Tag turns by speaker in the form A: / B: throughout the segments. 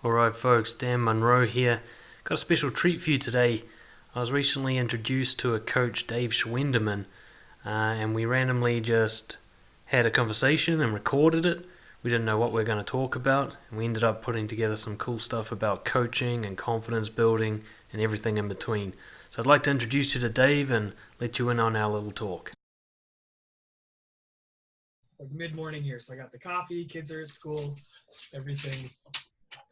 A: Alright, folks, Dan Munro here. Got a special treat for you today. I was recently introduced to a coach, Dave Schendiman, and we randomly just had a conversation and recorded it. We didn't know what we were going to talk about, and we ended up putting together some cool stuff about coaching and confidence building and everything in between. So I'd like to introduce you to Dave and let you in on our little talk.
B: Like mid-morning here, so I got the coffee, kids are at school, everything's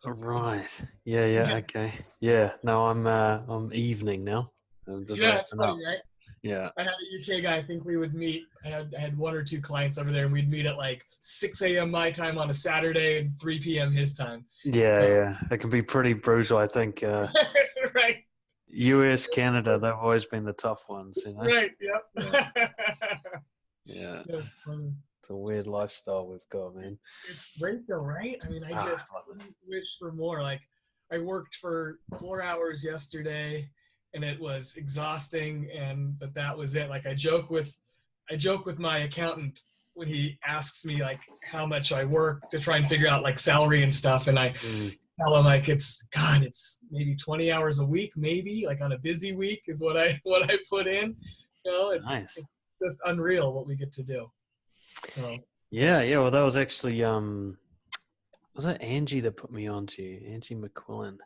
A: Right. Yeah, okay. Yeah, no, I'm evening now. I'm just
B: yeah, it's
A: wrapping up.
B: funny, right?
A: Yeah.
B: I had a UK guy. I think we would meet. I had one or two clients over there, and we'd meet at like 6 a.m. my time on a Saturday and 3 p.m. his time.
A: Yeah,
B: So
A: yeah. It can be pretty brutal, I think.
B: right,
A: US, Canada, they've always been the tough ones, you know?
B: right, yep.
A: Yeah.
B: That's funny.
A: It's a weird lifestyle we've got, man.
B: It's great though, right? I mean, I just wish for more. Like, I worked for 4 hours yesterday, and it was exhausting. But that was it. Like, I joke with my accountant when he asks me like how much I work to try and figure out like salary and stuff, and I tell him like it's maybe 20 hours a week, maybe like on a busy week is what I put in.
A: Nice.
B: It's just unreal what we get to do. So,
A: Yeah. Well, that was actually was it Angie that put me on to you? Angie McQuillan.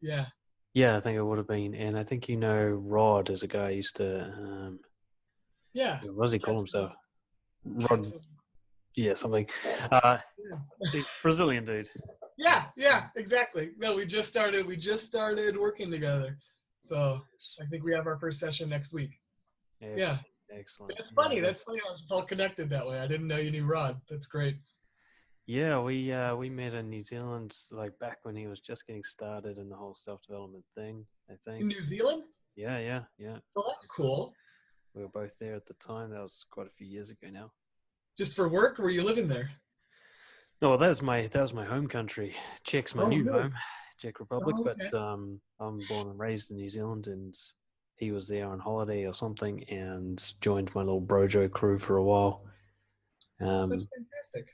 B: yeah.
A: Yeah, I think it would have been. And I think Rod is a guy I used to
B: Yeah.
A: what does he call himself? Rod, yeah, something. He's Brazilian dude.
B: Yeah, exactly. No, we just started working together. So I think we have our first session next week. Yeah.
A: Excellent.
B: That's funny. That's funny how it's all connected that way. I didn't know you knew Rod. That's great.
A: Yeah, we met in New Zealand like back when he was just getting started in the whole self-development thing, I think.
B: In New Zealand?
A: Yeah.
B: Well, that's cool.
A: We were both there at the time. That was quite a few years ago now.
B: Just for work, or were you living there?
A: No, well, that was my home country. Czech's my new home, Czech Republic.
B: Oh, okay.
A: But I'm born and raised in New Zealand, and he was there on holiday or something, and joined my little brojo crew for a while.
B: That's fantastic.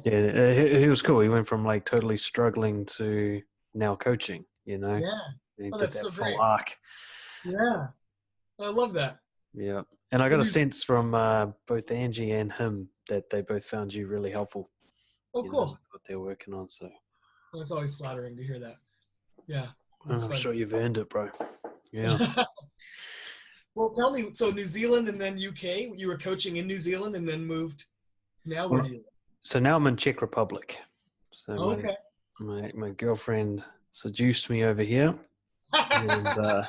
A: Yeah, he was cool. He went from like totally struggling to now coaching. You know.
B: Yeah.
A: And he did
B: That's
A: that
B: so
A: full
B: great.
A: arc.
B: Yeah. I love that.
A: Yeah, and I got a sense from both Angie and him that they both found you really helpful.
B: Oh, cool.
A: What they're working on. So
B: that's always flattering to hear that. Yeah.
A: I'm sure you've earned it, bro. Yeah.
B: Well, tell me. So New Zealand and then UK. You were coaching in New Zealand and then moved. Now where do you live?
A: So now I'm in Czech Republic. So
B: Okay.
A: my girlfriend seduced me over here, and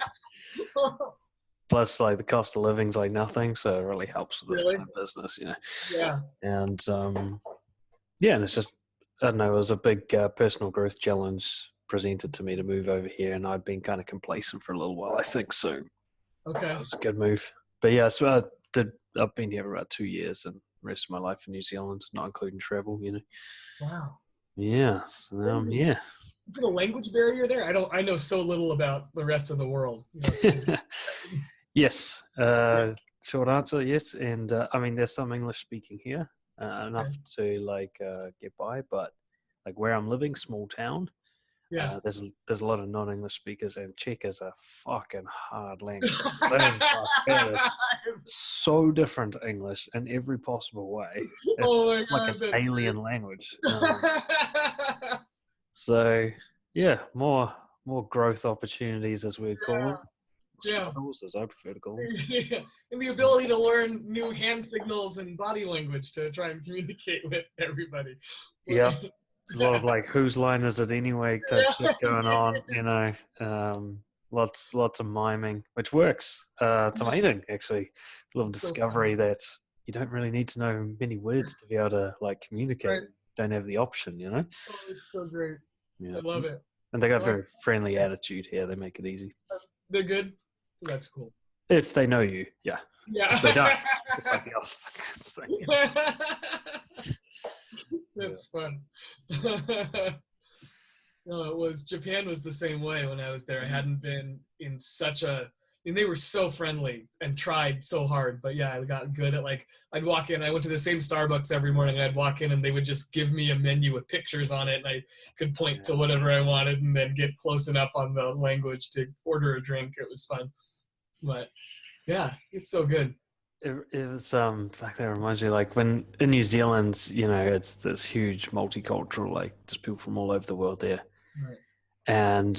A: plus like the cost of living's like nothing, so it really helps with this kind of business, you know.
B: Yeah.
A: And and it's just I don't know, it was a big personal growth challenge presented to me to move over here, and I'd been kind of complacent for a little while, I think. So
B: okay,
A: it was a good move. But yeah, so I've been here for about 2 years, and the rest of my life in New Zealand, not including travel, you know.
B: Wow.
A: Yeah. So yeah.
B: Is it a language barrier there? I know so little about the rest of the world.
A: Yes. Short answer, yes. And I mean, there's some English speaking here, enough to like get by. But like where I'm living, small town, there's a lot of non-English speakers, and Czech is a fucking hard language. It is so different to English in every possible way. It's like an alien language. So yeah, more growth opportunities, as we'd call it. Struggles, as I prefer to call them.
B: Yeah. And the ability to learn new hand signals and body language to try and communicate with everybody.
A: Yeah. There's a lot of like, whose line is it anyway type shit going on, you know. Lots of miming, which works. It's amazing, actually. A little discovery that you don't really need to know many words to be able to like communicate. Right. Don't have the option, you know.
B: Oh, it's so great. Yeah. I love it.
A: And they got a very friendly attitude here. They make it easy.
B: They're good. That's cool.
A: If they know you, yeah.
B: Yeah.
A: If they don't, it's like the other thing.
B: That's fun. No, Japan was the same way when I was there. I hadn't been in such a and they were so friendly and tried so hard. But yeah, I got good at like, I'd walk in, I went to the same Starbucks every morning, and I'd walk in and they would just give me a menu with pictures on it, and I could point to whatever I wanted and then get close enough on the language to order a drink. It was fun. But yeah, it's so good.
A: It was in fact, that reminds me, like when in New Zealand, you know, it's this huge multicultural, like just people from all over the world there.
B: Right.
A: And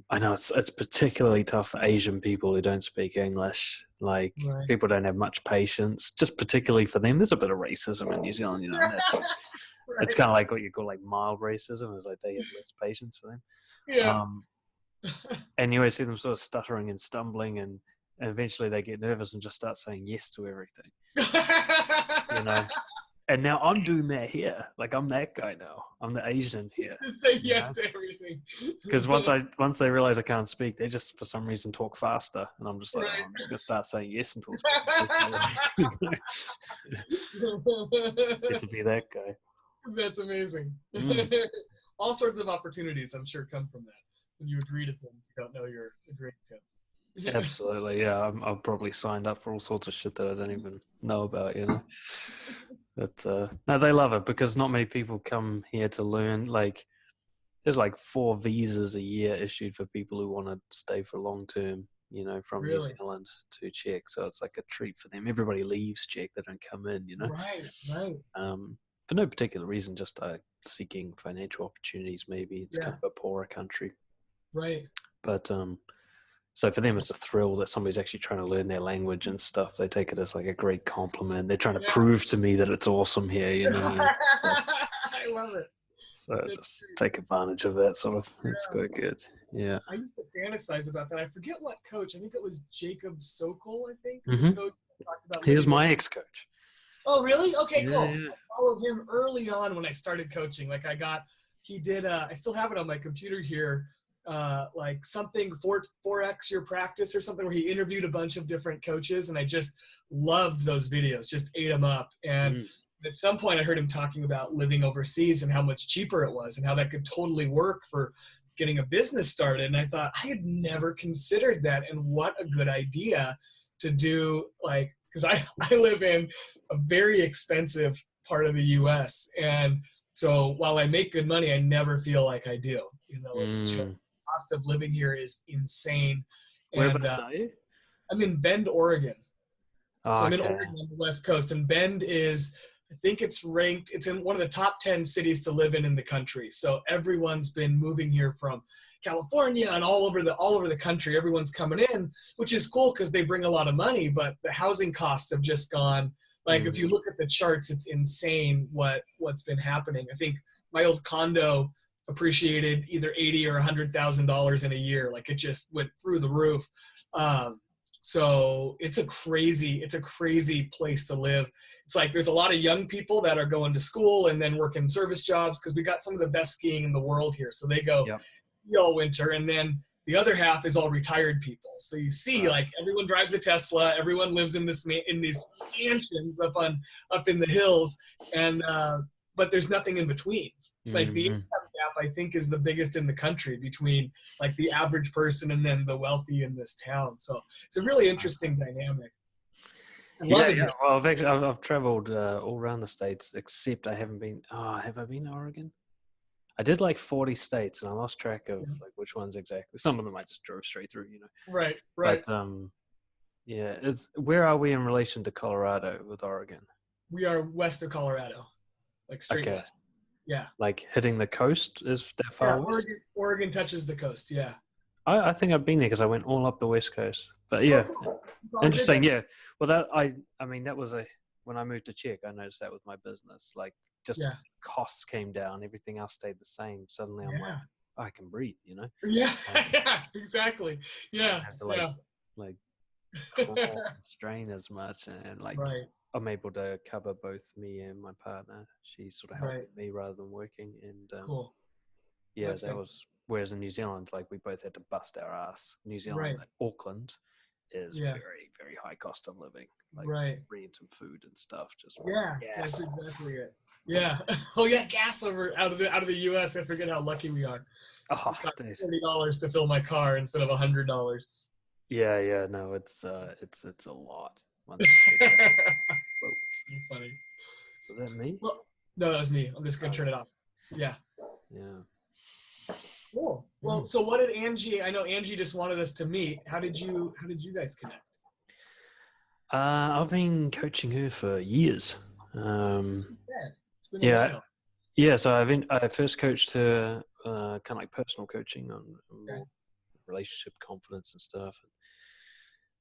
A: I know it's particularly tough for Asian people who don't speak English. Like people don't have much patience, just particularly for them. There's a bit of racism in New Zealand, you know. And it's kind of like what you call like mild racism. Is like they have less patience for them.
B: Yeah.
A: And you always see them sort of stuttering and stumbling, and eventually they get nervous and just start saying yes to everything. You know. And now I'm doing that here. Like I'm that guy now. I'm the Asian here.
B: Just say yes to everything.
A: Because once they realize I can't speak, they just for some reason talk faster, and I'm just like, I'm just gonna start saying yes until it's get to be that guy.
B: That's amazing. All sorts of opportunities, I'm sure, come from that. When you agree to things you don't know you're agreeing to.
A: Absolutely, yeah. I've probably signed up for all sorts of shit that I don't even know about, you know. But no, they love it because not many people come here to learn. Like, there's like 4 visas a year issued for people who want to stay for long term, you know, from New Zealand to Czech. So it's like a treat for them. Everybody leaves Czech; they don't come in, you know.
B: Right.
A: For no particular reason, just seeking financial opportunities. Maybe it's kind of a poorer country,
B: right?
A: But so for them, it's a thrill that somebody's actually trying to learn their language and stuff. They take it as like a great compliment. They're trying to prove to me that it's awesome here, you know.
B: I love it.
A: So just take advantage of that sort of. It's quite good. Yeah.
B: I used to fantasize about that. I forget what coach. I think it was Jacob Sokol. I think coach talked about.
A: He was my ex-coach.
B: Oh, really? Okay, cool.
A: Yeah.
B: I followed him early on when I started coaching. Like he did. I still have it on my computer here. Like something 4x your practice or something where he interviewed a bunch of different coaches, and I just loved those videos, just ate them up. And at some point I heard him talking about living overseas and how much cheaper it was and how that could totally work for getting a business started. And I thought I had never considered that, and what a good idea to do, like, because I live in a very expensive part of the US, and so while I make good money, I never feel like I do. You know, it's just cost of living here is insane.
A: Whereabouts are you?
B: I'm in Bend, Oregon.
A: Oh,
B: so I'm in Oregon on the West Coast, and Bend is, I think it's ranked, it's in one of the top 10 cities to live in the country. So everyone's been moving here from California and all over the country. Everyone's coming in, which is cool because they bring a lot of money, but the housing costs have just gone, like if you look at the charts, it's insane what's been happening. I think my old condo appreciated either $80,000 or $100,000 in a year. Like it just went through the roof. So it's a crazy place to live. It's like there's a lot of young people that are going to school and then working service jobs because we got some of the best skiing in the world here. So they go all winter, and then the other half is all retired people. So you see, like everyone drives a Tesla, everyone lives in these mansions up in the hills, and but there's nothing in between. Like the income gap, I think, is the biggest in the country between like the average person and then the wealthy in this town. So it's a really interesting dynamic.
A: Yeah. Well, I've traveled all around the States, except I haven't been. Have I been to Oregon? I did like 40 states, and I lost track of like which ones exactly. Some of them I just drove straight through, you know.
B: Right.
A: But where are we in relation to Colorado with Oregon?
B: We are west of Colorado, like straight west. Yeah.
A: Like hitting the coast is that far west?
B: Oregon touches the coast, yeah.
A: I think I've been there because I went all up the West Coast. But yeah, interesting. Yeah. Well, that was when I moved to Czech, I noticed that with my business. Like just costs came down, everything else stayed the same. Suddenly I'm like, I can breathe, you know?
B: Yeah, exactly. Yeah.
A: I have to like crawl and strain as much, and like I'm able to cover both me and my partner. She's sort of helping me rather than working. And
B: cool.
A: Yeah, that was, whereas in New Zealand, like we both had to bust our ass. New Zealand, like Auckland is very, very high cost of living. Like rent and food and stuff. Just
B: that's exactly it. Yeah. Oh yeah, gas out of the US. I forget how lucky we are.
A: Oh,
B: it costs $40 to fill my car instead of $100.
A: Yeah. No, it's a lot. Whoa,
B: So funny.
A: was that me?
B: Well, no, that was me. I'm just gonna turn it off. Yeah.
A: Yeah.
B: Cool. Well, so what did Angie? I know Angie just wanted us to meet. How did you guys connect?
A: I've been coaching her for years.
B: Yeah, it's been a
A: Yeah,
B: while.
A: yeah. So I first coached her kind of like personal coaching on
B: Okay.
A: more relationship confidence and stuff. And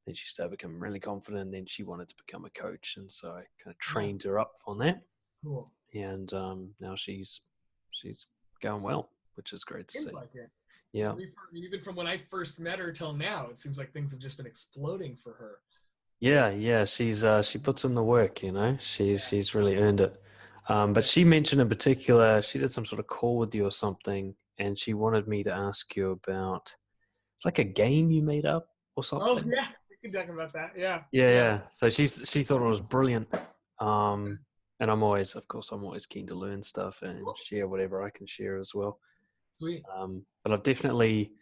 A: then she started becoming really confident. And then she wanted to become a coach, and so I kind of
B: Yeah.
A: trained her up on that.
B: Cool.
A: And now she's going well, which is great to
B: Seems
A: see.
B: like it.
A: Yeah.
B: Even from when I first met her till now, it seems like things have just been exploding for her.
A: Yeah. She puts in the work, you know. She's really earned it. But she mentioned in particular, she did some sort of call with you or something, and she wanted me to ask you about it's like a game you made up or
B: Oh
A: something.
B: yeah, we can talk about that. Yeah.
A: Yeah. So she thought it was brilliant. And of course, I'm always keen to learn stuff and share whatever I can share as well.
B: Sweet.
A: But I've definitely,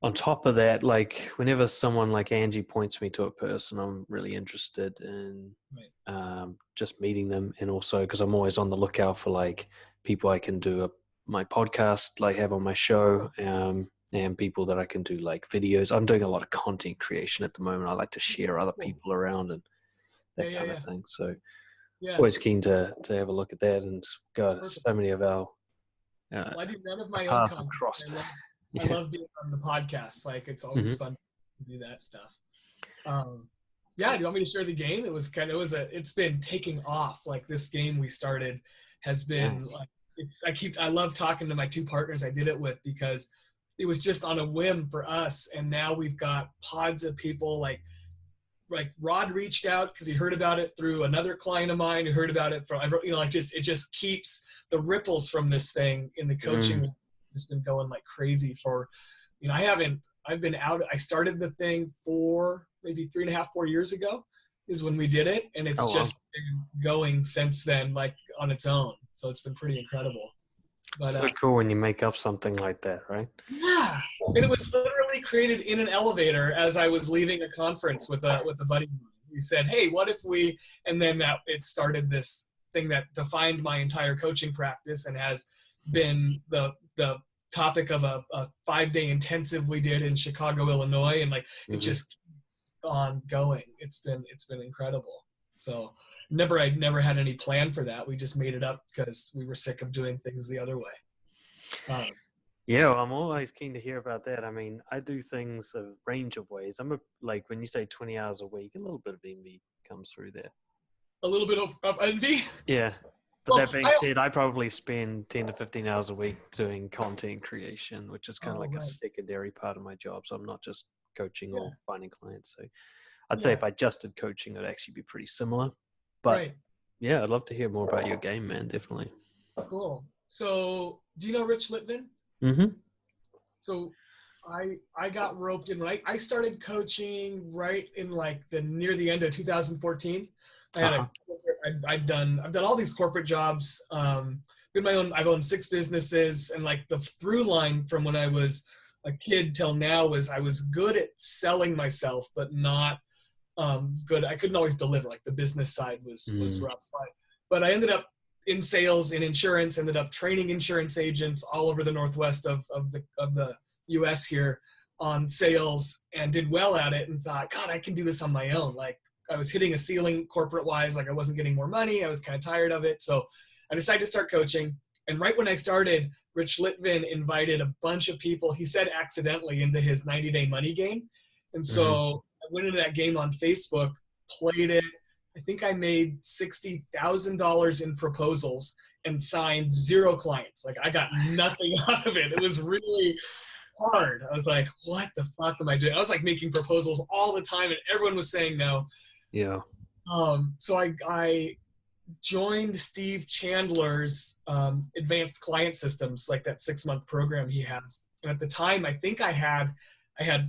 A: on top of that, like whenever someone like Angie points me to a person, I'm really interested in just meeting them, and also because I'm always on the lookout for like people I can do my podcast, like have on my show, and people that I can do like videos. I'm doing a lot of content creation at the moment. I like to share other people around and that kind of thing. So always keen to have a look at that. And God, so many of our
B: well, I do none of my own
A: paths have
B: content.
A: crossed.
B: I love being on the podcast. Like it's always fun to do that stuff. Yeah, do you want me to share the game? It's been taking off. Like this game we started has been like I love talking to my two partners I did it with because it was just on a whim for us, and now we've got pods of people like Rod reached out because he heard about it through another client of mine who heard about it from it just keeps the ripples from this thing in the coaching has been going like crazy for I've been out. I started the thing maybe 3.5, 4 years ago is when we did it, and it's just been going since then, like on its own. So it's been pretty incredible. But,
A: so cool when you make up something like that, right?
B: Yeah, and it was literally created in an elevator as I was leaving a conference with a buddy. He said, "Hey, what if we?" And then it started this thing that defined my entire coaching practice and has been the topic of a 5-day intensive we did in Chicago, Illinois, and it just keeps on going. It's been incredible. So I never had any plan for that. We just made it up because we were sick of doing things the other way.
A: Yeah, well, I'm always keen to hear about that. I mean, I do things a range of ways. Like when you say 20 hours a week, a little bit of envy comes through there.
B: A little bit of envy?
A: Yeah. But that being said, I probably spend 10 to 15 hours a week doing content creation, which is kind of like a secondary part of my job. So I'm not just coaching or finding clients. So I'd say if I just did coaching, it'd actually be pretty similar. But yeah, I'd love to hear more about your game, man. Definitely.
B: Cool. So do you know Rich Litvin?
A: Mm-hmm.
B: So I got roped in when I started coaching right in near the end of 2014. I've done all these corporate jobs. I've owned 6 businesses, and the through line from when I was a kid till now was I was good at selling myself, but not good. I couldn't always deliver. Like the business side was rough. But I ended up in sales, in insurance, ended up training insurance agents all over the Northwest of the US here on sales, and did well at it, and thought, God, I can do this on my own. I was hitting a ceiling corporate wise. I wasn't getting more money. I was kind of tired of it. So I decided to start coaching. And right when I started, Rich Litvin invited a bunch of people, he said accidentally, into his 90-day money game. And so I went into that game on Facebook, played it. I think I made $60,000 in proposals and signed 0 clients. I got nothing out of it. It was really hard. I was like, what the fuck am I doing? I was making proposals all the time, and everyone was saying no.
A: Yeah.
B: So I joined Steve Chandler's advanced client systems, that 6-month program he has. And at the time, I think I had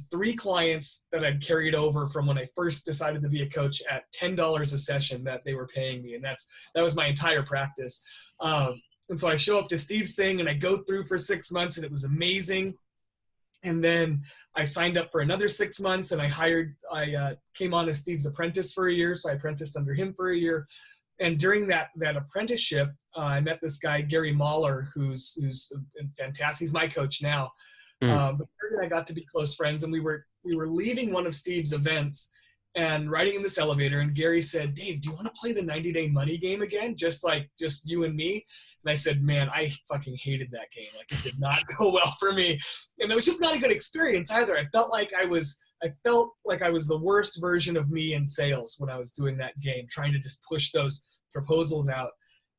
B: 3 clients that I'd carried over from when I first decided to be a coach at $10 a session that they were paying me. And that was my entire practice. And so I show up to Steve's thing and I go through for 6 months, and it was amazing. And then I signed up for another 6 months, and I came on as Steve's apprentice for a year. So I apprenticed under him for a year. And during that apprenticeship, I met this guy, Gary Mahler, who's fantastic. He's my coach now. But Gary and I got to be close friends, and we were leaving one of Steve's events and riding in this elevator, and Gary said, "Dave, do you want to play the 90-day money game again? Just you and me?" And I said, "Man, I fucking hated that game. Like, it did not go well for me." And it was just not a good experience either. I felt like I was the worst version of me in sales when I was doing that game, trying to just push those proposals out.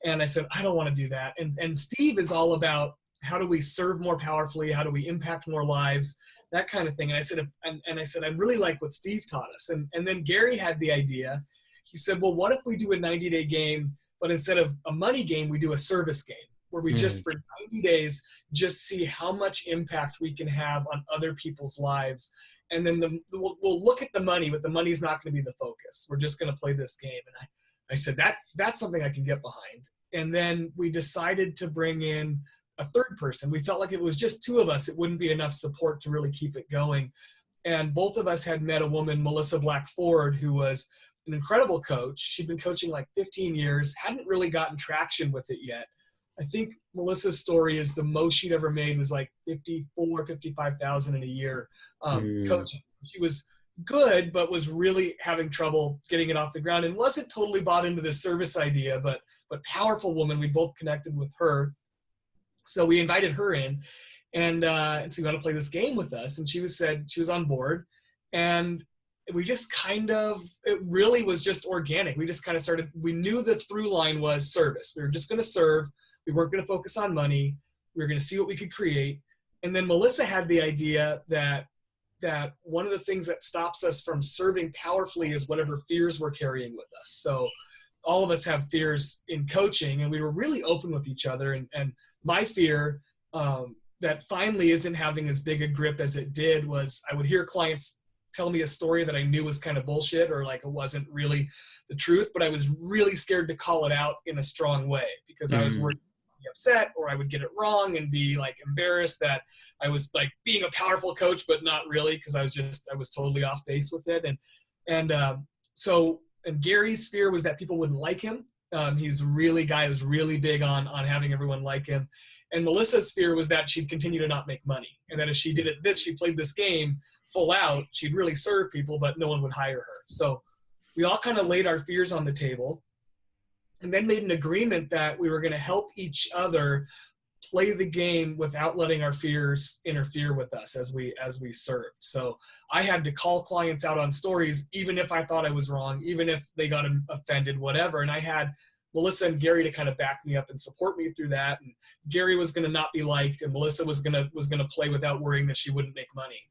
B: And I said, I don't want to do that. And Steve is all about, how do we serve more powerfully? How do we impact more lives? That kind of thing. And I said, I really like what Steve taught us. And then Gary had the idea. He said, well, what if we do a 90-day game, but instead of a money game, we do a service game where we just for 90 days, just see how much impact we can have on other people's lives. And then we'll look at the money, but the money's not going to be the focus. We're just going to play this game. And I said, that's something I can get behind. And then we decided to bring in a third person. We felt like it was just two of us. It wouldn't be enough support to really keep it going. And both of us had met a woman, Melissa Black-Ford, who was an incredible coach. She'd been coaching like 15 years, hadn't really gotten traction with it yet. I think Melissa's story is the most she'd ever made was like 54, 55,000 in a year coaching. She was good, but was really having trouble getting it off the ground and wasn't totally bought into this service idea, but powerful woman. We both connected with her. So we invited her in and so you want to play this game with us. And she was on board, and we just it really was just organic. We just kind of started, we knew the through line was service. We were just going to serve. We weren't going to focus on money. We were going to see what we could create. And then Melissa had the idea that one of the things that stops us from serving powerfully is whatever fears we're carrying with us. So all of us have fears in coaching, and we were really open with each other. And my fear that finally isn't having as big a grip as it did was I would hear clients tell me a story that I knew was kind of bullshit or like it wasn't really the truth, but I was really scared to call it out in a strong way because I was worried I'd be upset or I would get it wrong and be like embarrassed that I was like being a powerful coach, but not really, because I was totally off base with it. And Gary's fear was that people wouldn't like him. He's really guy who's really big on having everyone like him. And Melissa's fear was that she'd continue to not make money. And that if she she played this game full out, she'd really serve people, but no one would hire her. So we all kind of laid our fears on the table and then made an agreement that we were going to help each other play the game without letting our fears interfere with us as we served. So I had to call clients out on stories, even if I thought I was wrong, even if they got offended, whatever. And I had Melissa and Gary to kind of back me up and support me through that. And Gary was going to not be liked, and Melissa was going to play without worrying that she wouldn't make money.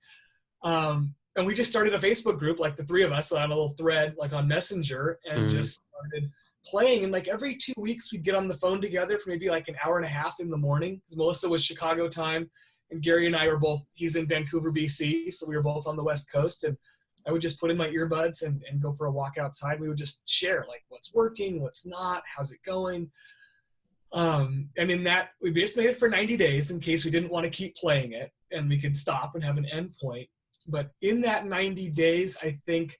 B: And we just started a Facebook group, like the three of us, on a little thread, like on Messenger, and just started playing. And like every 2 weeks we'd get on the phone together for maybe like an hour and a half in the morning, because Melissa was Chicago time and Gary and I were both, he's in Vancouver, BC. So we were both on the West Coast, and I would just put in my earbuds and go for a walk outside. We would just share like what's working, what's not, how's it going. And in that, we just made it for 90 days in case we didn't want to keep playing it and we could stop and have an end point. But in that 90 days, I think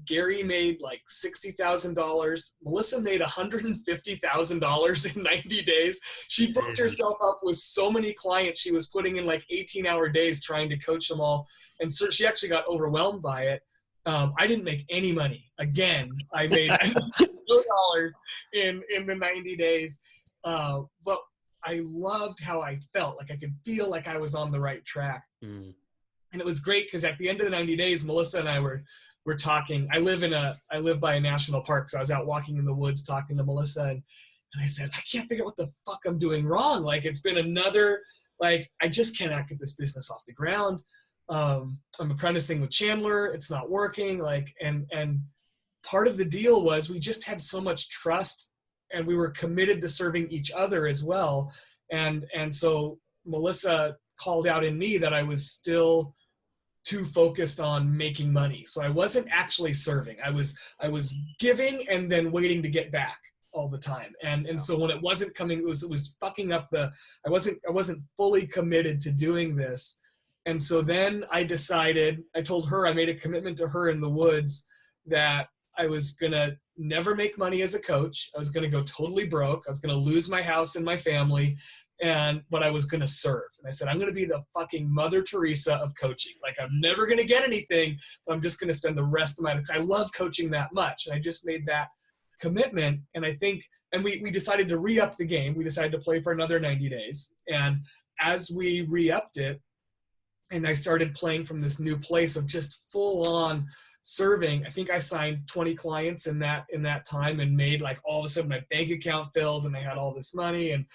B: Gary made like $60,000. Melissa made $150,000 in 90 days. She booked herself up with so many clients. She was putting in like 18-hour days trying to coach them all. And so she actually got overwhelmed by it. I didn't make any money. Again, I made $0 in the 90 days. But I loved how I felt. Like I could feel like I was on the right track. And it was great because at the end of the 90 days, Melissa and I were talking. I live by a national park, so I was out walking in the woods talking to Melissa, and I said, I can't figure out what the fuck I'm doing wrong. Like it's been another, like I just cannot get this business off the ground. I'm apprenticing with Chandler. It's not working. Like, and part of the deal was we just had so much trust, and we were committed to serving each other as well. And so Melissa called out in me that I was still too focused on making money. So I wasn't actually serving. I was giving and then waiting to get back all the time. And so when it wasn't coming, it was fucking up I wasn't fully committed to doing this. And so then I told her, I made a commitment to her in the woods that I was going to never make money as a coach. I was going to go totally broke. I was going to lose my house and my family, but I was going to serve. And I said, I'm going to be the fucking Mother Teresa of coaching. Like, I'm never going to get anything, but I'm just going to spend the rest of my life. I love coaching that much. And I just made that commitment. And I think, and we decided to re-up the game. We decided to play for another 90 days. And as we re-upped it, and I started playing from this new place of just full on serving, I think I signed 20 clients in that time, and made, like, all of a sudden my bank account filled and I had all this money, and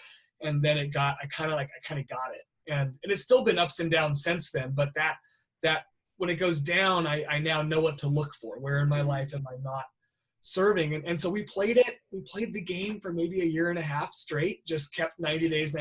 B: then I kind of got it. And it's still been ups and downs since then, but that when it goes down, I now know what to look for. Where in my life am I not serving? And so we played the game for maybe a year and a half straight, just kept 90 days.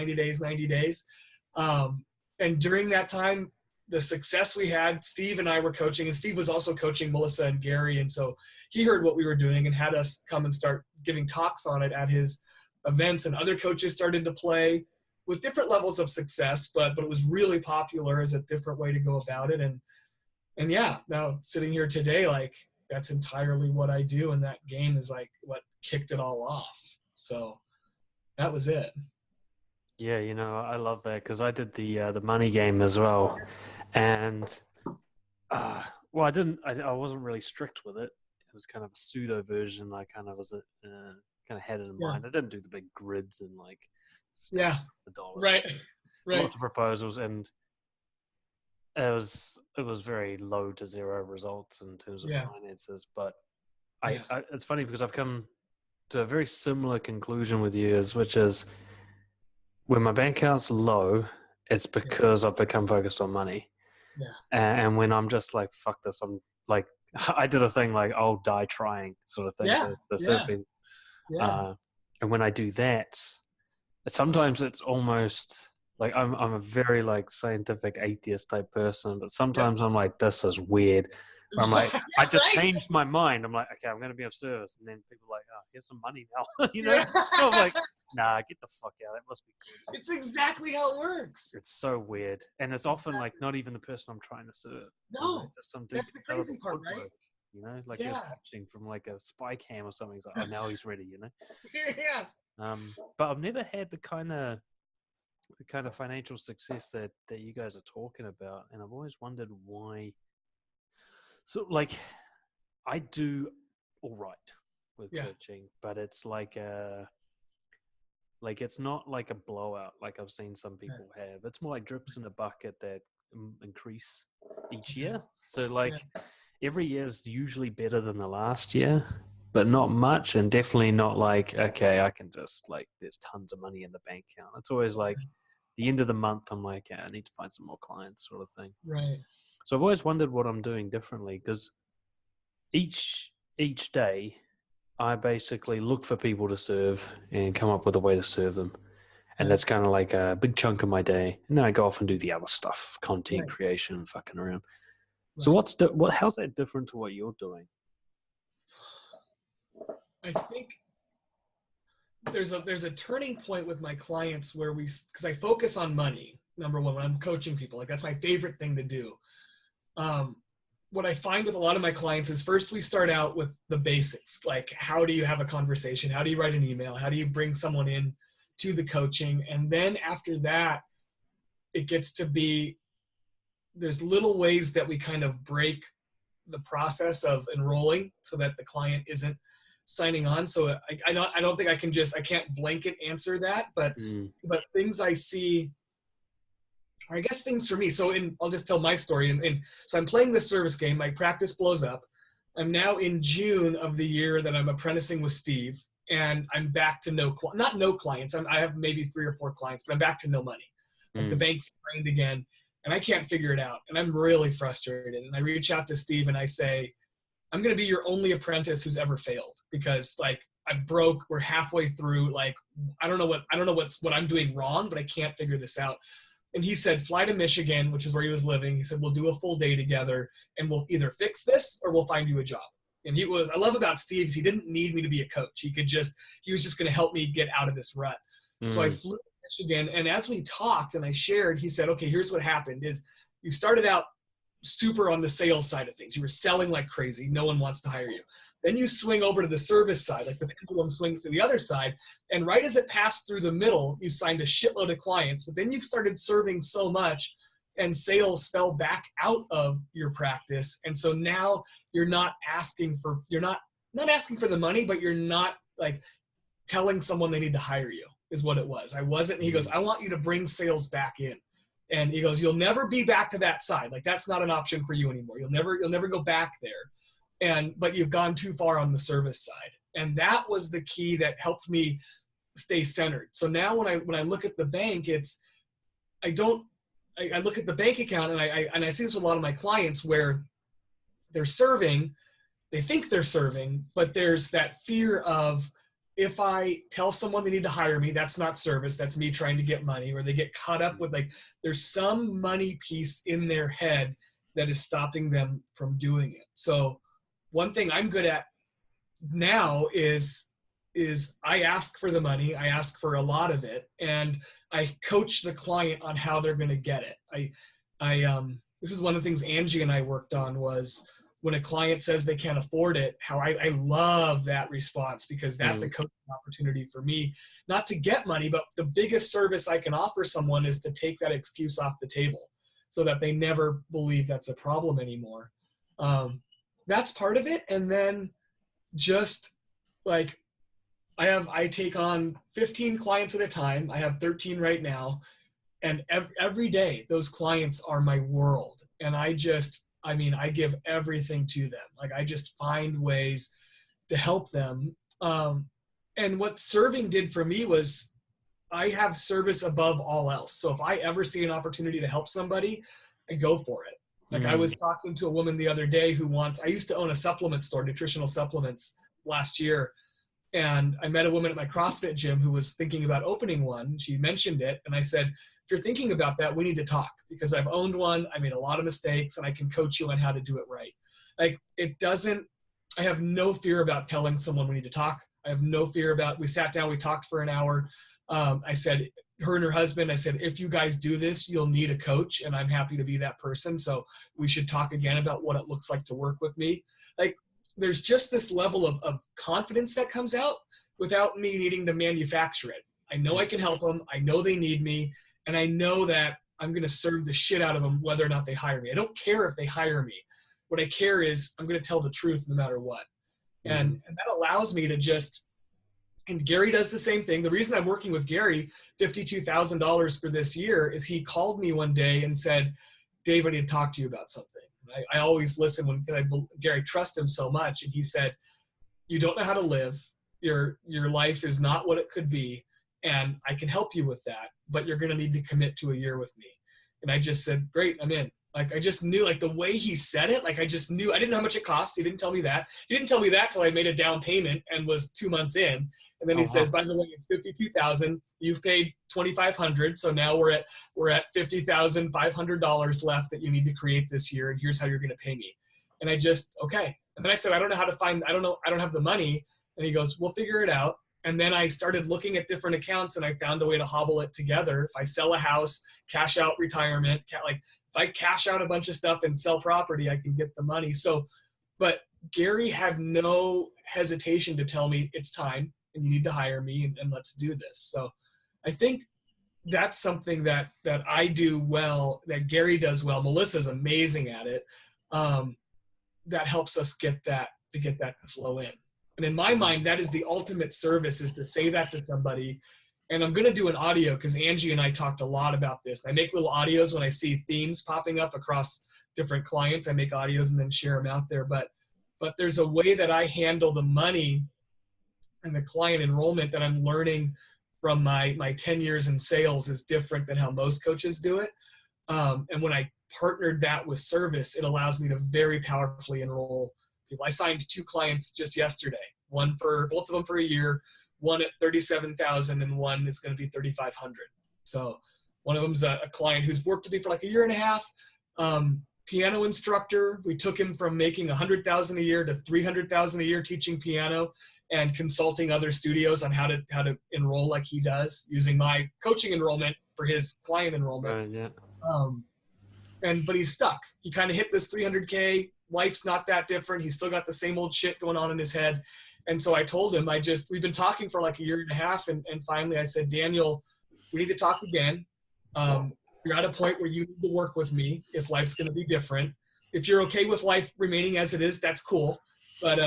B: And during that time, the success we had, Steve and I were coaching, and Steve was also coaching Melissa and Gary. And so he heard what we were doing and had us come and start giving talks on it at his events, and other coaches started to play with different levels of success, but it was really popular as a different way to go about it. And yeah, now sitting here today, like, that's entirely what I do. And that game is like what kicked it all off. So that was it.
A: Yeah, I love that, because I did the money game as well, and I wasn't really strict with it. It was kind of a pseudo version. I kind of had it in mind. I didn't do the big grids and like the dollars.
B: Right.
A: Lots of proposals, and it was very low to zero results in terms of finances. But it's funny because I've come to a very similar conclusion with you, which is, when my bank account's low, it's because I've become focused on money. Yeah. And when I'm just like, fuck this, I'm like, I did a thing like, I'll die trying sort of thing to the surfing. Yeah. And when I do that, sometimes it's almost like I'm a very like scientific atheist type person, but sometimes I'm like, this is weird. I'm like, I just changed my mind. I'm like, okay, I'm going to be of service. And then people are like, oh, here's some money now. So I'm like, nah, get the fuck out. That must be good.
B: It's exactly how it works.
A: It's so weird. And it's often like not even the person I'm trying to serve.
B: No.
A: Just some dude.
B: That's the crazy part, right?
A: Like you're watching from like a spy cam or something. It's like, oh, now he's ready,
B: Yeah.
A: But I've never had the kind of financial success that you guys are talking about. And I've always wondered why. So, like, I do all right with coaching, but it's like it's not like a blowout like I've seen some people have. It's more like drips in a bucket that increase each year. So, like, every year is usually better than the last year, but not much, and definitely not like, okay, I can just, like, there's tons of money in the bank account. It's always like the end of the month, I'm like, yeah, I need to find some more clients sort of thing.
B: Right.
A: So I've always wondered what I'm doing differently, because each day I basically look for people to serve and come up with a way to serve them. And that's kind of like a big chunk of my day. And then I go off and do the other stuff, content creation, fucking around. Right. So how's that different to what you're doing?
B: I think there's a turning point with my clients where because I focus on money, number one, when I'm coaching people. Like, that's my favorite thing to do. What I find with a lot of my clients is, first we start out with the basics, like, how do you have a conversation? How do you write an email? How do you bring someone in to the coaching? And then after that, it gets to be, there's little ways that we kind of break the process of enrolling so that the client isn't signing on. So I don't think I can't blanket answer that, but things I see, or I guess things for me. So I'll just tell my story. And so I'm playing this service game. My practice blows up. I'm now in June of the year that I'm apprenticing with Steve, and I'm back to not no clients. I have maybe 3 or 4 clients, but I'm back to no money. Like, the bank's drained again, and I can't figure it out. And I'm really frustrated. And I reach out to Steve and I say, I'm going to be your only apprentice who's ever failed, because, like, I'm broke. We're halfway through. Like, I don't know what I'm doing wrong, but I can't figure this out. And he said, fly to Michigan, which is where he was living. He said, we'll do a full day together, and we'll either fix this or we'll find you a job. And I love about Steve is he didn't need me to be a coach. He was just going to help me get out of this rut. So I flew to Michigan, and as we talked and I shared, he said, okay, here's what happened is you started out super on the sales side of things. You were selling like crazy. No one wants to hire you. Then you swing over to the service side, like the pendulum swings to the other side. And right as it passed through the middle, you signed a shitload of clients, but then you started serving so much and sales fell back out of your practice. And so now you're not asking for, not asking for the money, but you're not like telling someone they need to hire you is what it was. I wasn't, he goes, I want you to bring sales back in. And he goes, you'll never be back to that side. Like that's not an option for you anymore. You'll never go back there. But you've gone too far on the service side. And that was the key that helped me stay centered. So now when I look at the bank, I look at the bank account and I see this with a lot of my clients where they're serving, they think they're serving, but there's that fear of, if I tell someone they need to hire me, that's not service, that's me trying to get money, or they get caught up with like, there's some money piece in their head that is stopping them from doing it. So one thing I'm good at now is I ask for the money, I ask for a lot of it, and I coach the client on how they're going to get it. This is one of the things Angie and I worked on was, when a client says they can't afford it, how I love that response, because that's a coaching opportunity for me, not to get money, but the biggest service I can offer someone is to take that excuse off the table so that they never believe that's a problem anymore. That's part of it. And then just like, I take on 15 clients at a time. I have 13 right now. And every day those clients are my world. And I give everything to them. Like I just find ways to help them. And what serving did for me was I have service above all else. So if I ever see an opportunity to help somebody, I go for it. Like I was talking to a woman the other day I used to own a supplement store, nutritional supplements last year. And I met a woman at my CrossFit gym who was thinking about opening one. She mentioned it. And I said, if you're thinking about that, we need to talk, because I've owned one. I made a lot of mistakes and I can coach you on how to do it right. Like I have no fear about telling someone we need to talk. I have no fear we sat down, we talked for an hour. I said, her and her husband, I said, if you guys do this, you'll need a coach and I'm happy to be that person. So we should talk again about what it looks like to work with me. Like there's just this level of confidence that comes out without me needing to manufacture it. I know I can help them. I know they need me. And I know that I'm going to serve the shit out of them whether or not they hire me. I don't care if they hire me. What I care is I'm going to tell the truth no matter what. And that allows me to just, and Gary does the same thing. The reason I'm working with Gary, $52,000 for this year, is he called me one day and said, Dave, I need to talk to you about something. I always listen when Gary trusts him so much. And he said, you don't know how to live. Your life is not what it could be. And I can help you with that, but you're going to need to commit to a year with me. And I just said, great, I'm in. Like, I just knew, like the way he said it, like I just knew. I didn't know how much it cost. He didn't tell me that. He didn't tell me that till I made a down payment and was 2 months in. And then he says, by the way, it's $52,000. You've paid $2,500. So now we're at $50,500 left that you need to create this year. And here's how you're going to pay me. And I just, okay. And then I said, I don't know how to find, I don't have the money. And he goes, we'll figure it out. And then I started looking at different accounts and I found a way to hobble it together. If I sell a house, cash out retirement, like if I cash out a bunch of stuff and sell property, I can get the money. So, but Gary had no hesitation to tell me it's time and you need to hire me and let's do this. So I think that's something that I do well, that Gary does well. Melissa's amazing at it. That helps us get that to flow in. And in my mind, that is the ultimate service, is to say that to somebody. And I'm going to do an audio because Angie and I talked a lot about this. I make little audios when I see themes popping up across different clients. I make audios and then share them out there. But there's a way that I handle the money and the client enrollment that I'm learning from my 10 years in sales is different than how most coaches do it. And when I partnered that with service, it allows me to very powerfully enroll people. I signed 2 clients just yesterday, both of them for a year, one at $37,000 and one is going to be $3,500. So one of them's a client who's worked with me for like a year and a half, piano instructor. We took him from making $100,000 a year to $300,000 a year teaching piano and consulting other studios on how to enroll like he does, using my coaching enrollment for his client enrollment.
A: Right, yeah.
B: but he's stuck. He kind of hit this 300K. Life's not that different. He's still got the same old shit going on in his head. And so I told him, we've been talking for like a year and a half. And finally I said, Daniel, we need to talk again. You're at a point where you need to work with me if life's going to be different. If you're okay with life remaining as it is, that's cool. But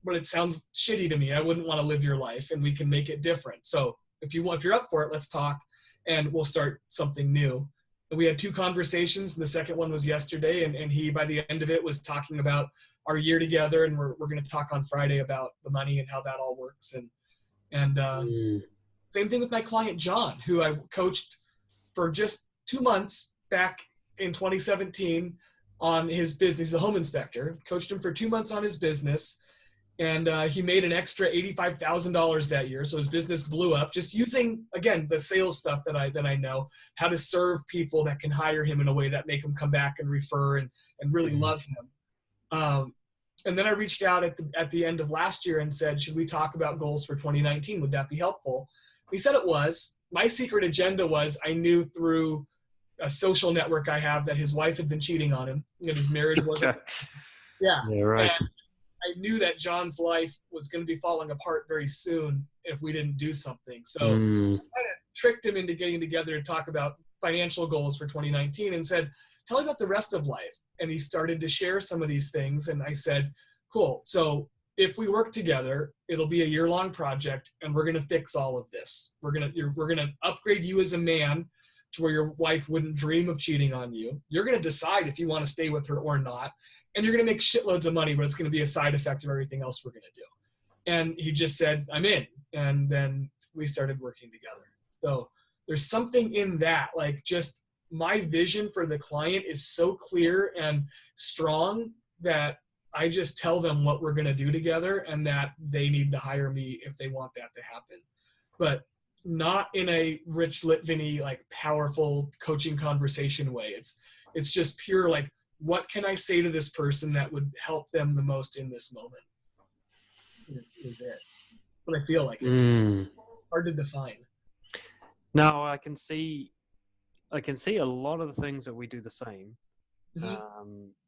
B: it sounds shitty to me. I wouldn't want to live your life, and we can make it different. So if you're up for it, let's talk and we'll start something new. And we had 2 conversations, and the second one was yesterday, and he, by the end of it, was talking about our year together, and we're going to talk on Friday about the money and how that all works. And same thing with my client, John, who I coached for just 2 months back in 2017 on his business. He's a home inspector. Coached him for 2 months on his business, and he made an extra $85,000 that year. So his business blew up just using, again, the sales stuff that I know, how to serve people that can hire him in a way that make him come back and refer and really love him. And then I reached out at the end of last year and said, should we talk about goals for 2019? Would that be helpful? He said it was. My secret agenda was, I knew through a social network I have that his wife had been cheating on him, that his marriage wasn't. Yeah, right. And I knew that John's life was going to be falling apart very soon if we didn't do something. So I kind of tricked him into getting together to talk about financial goals for 2019 and said, tell me about the rest of life. And he started to share some of these things. And I said, cool. So if we work together, it'll be a year-long project, and we're going to fix all of this. We're going to upgrade you as a man to where your wife wouldn't dream of cheating on you. You're going to decide if you want to stay with her or not. And you're going to make shitloads of money, but it's going to be a side effect of everything else we're going to do. And he just said, I'm in. And then we started working together. So there's something in that, like, just my vision for the client is so clear and strong that I just tell them what we're going to do together, and that they need to hire me if they want that to happen. But not in a Rich Litviny, like, powerful coaching conversation way. It's just pure, like, what can I say to this person that would help them the most in this moment is it. But I feel like it's hard to define.
A: No, I can see a lot of the things that we do the same.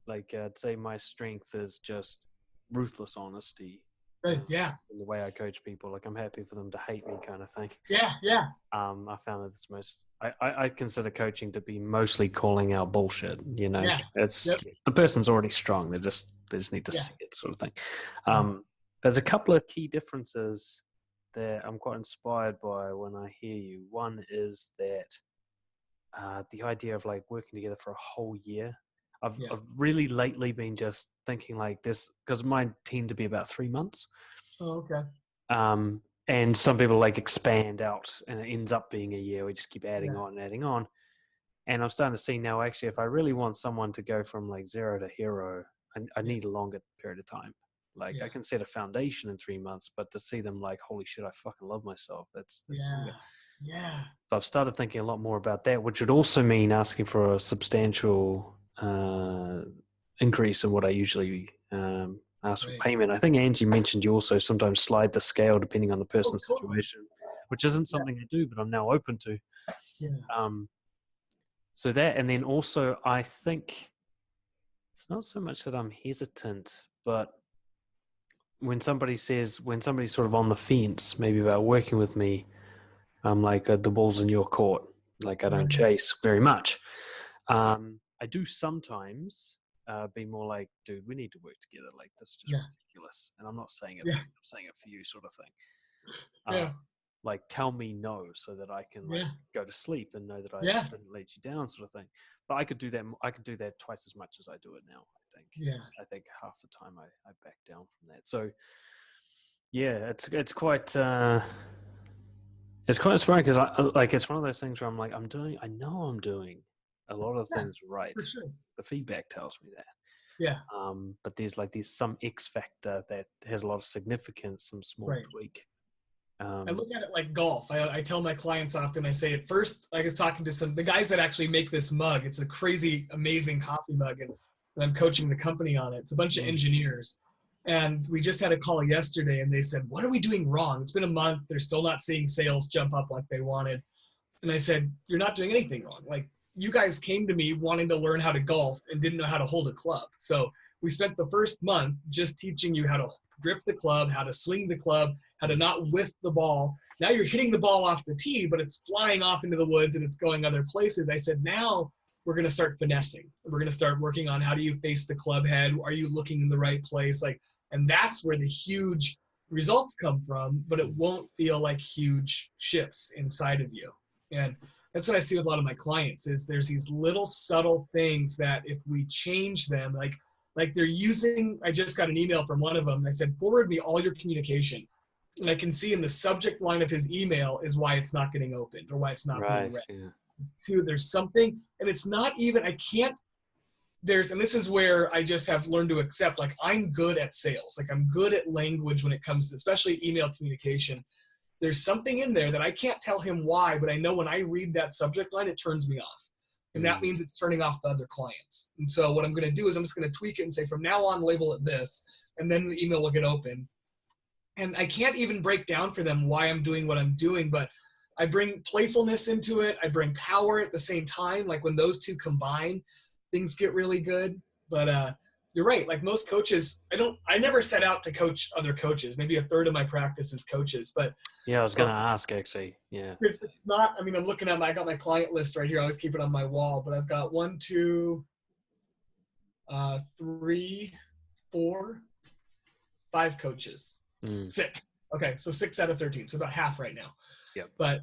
A: Like, I'd say my strength is just ruthless honesty.
B: Right. Yeah.
A: In the way I coach people, like, I'm happy for them to hate me, kind of thing.
B: Yeah. Yeah.
A: I found that it's most. I consider coaching to be mostly calling out bullshit. You know, it's the person's already strong. They just need to see it, sort of thing. There's a couple of key differences that I'm quite inspired by when I hear you. One is that the idea of, like, working together for a whole year. I've really lately been just thinking like this, because mine tend to be about 3 months.
B: Oh, okay.
A: And some people, like, expand out and it ends up being a year. We just keep adding on and adding on. And I'm starting to see now, actually, if I really want someone to go from, like, 0 to hero, I need a longer period of time. Like, I can set a foundation in 3 months, but to see them like, holy shit, I fucking love myself. That's longer.
B: Yeah. So
A: I've started thinking a lot more about that, which would also mean asking for a substantial increase in what I usually ask for payment. I think Angie mentioned you also sometimes slide the scale depending on the person's situation, which isn't something I do, but I'm now open to. So that, and then also I think it's not so much that I'm hesitant, but when somebody's sort of on the fence, maybe about working with me, I'm like, the ball's in your court. Like, I don't chase very much. I do sometimes be more like, dude, we need to work together. Like, this is just ridiculous. And I'm not saying it, I'm saying it for you, sort of thing. Like, tell me no so that I can go to sleep and know that I didn't let you down, sort of thing. But I could do that. I could do that twice as much as I do it now, I think. I think half the time I back down from that. So it's quite inspiring, because it's one of those things where I'm like, I know I'm doing a lot of things right.
B: For sure.
A: The feedback tells me that. But there's some X factor that has a lot of significance, some small tweak.
B: I look at it like golf. I tell my clients often, I say, at first, I was talking to the guys that actually make this mug. It's a crazy, amazing coffee mug, and I'm coaching the company on it. It's a bunch of engineers. And we just had a call yesterday, and they said, what are we doing wrong? It's been a month. They're still not seeing sales jump up like they wanted. And I said, you're not doing anything wrong. Like, you guys came to me wanting to learn how to golf and didn't know how to hold a club. So we spent the first month just teaching you how to grip the club, how to swing the club, how to not whiff the ball. Now you're hitting the ball off the tee, but it's flying off into the woods and it's going other places. I said, now we're going to start finessing. We're going to start working on how do you face the club head? Are you looking in the right place? Like, and that's where the huge results come from, but it won't feel like huge shifts inside of you. And that's what I see with a lot of my clients is there's these little subtle things that if we change them, like they're using, I just got an email from one of them. I said, forward me all your communication. And I can see in the subject line of his email is why it's not getting opened or why it's not being read. Yeah. There's something, and it's not even, I can't, and this is where I just have learned to accept, like I'm good at sales. Like I'm good at language when it comes to, especially email communication. There's something in there that I can't tell him why, but I know when I read that subject line, it turns me off. And that means it's turning off the other clients. And so what I'm going to do is I'm just going to tweak it and say, from now on, label it this, and then the email will get open. And I can't even break down for them why I'm doing what I'm doing, but I bring playfulness into it. I bring power at the same time. Like when those two combine, things get really good. But you're right. Like most coaches, I never set out to coach other coaches. Maybe a third of my practice is coaches, but
A: yeah, I was going to ask actually. Yeah.
B: It's not, I mean, I'm looking at I got my client list right here. I always keep it on my wall, but I've got 1, 2, 3, 4, 5 coaches. 6. Okay. So 6 out of 13. So about half right now.
A: Yep.
B: But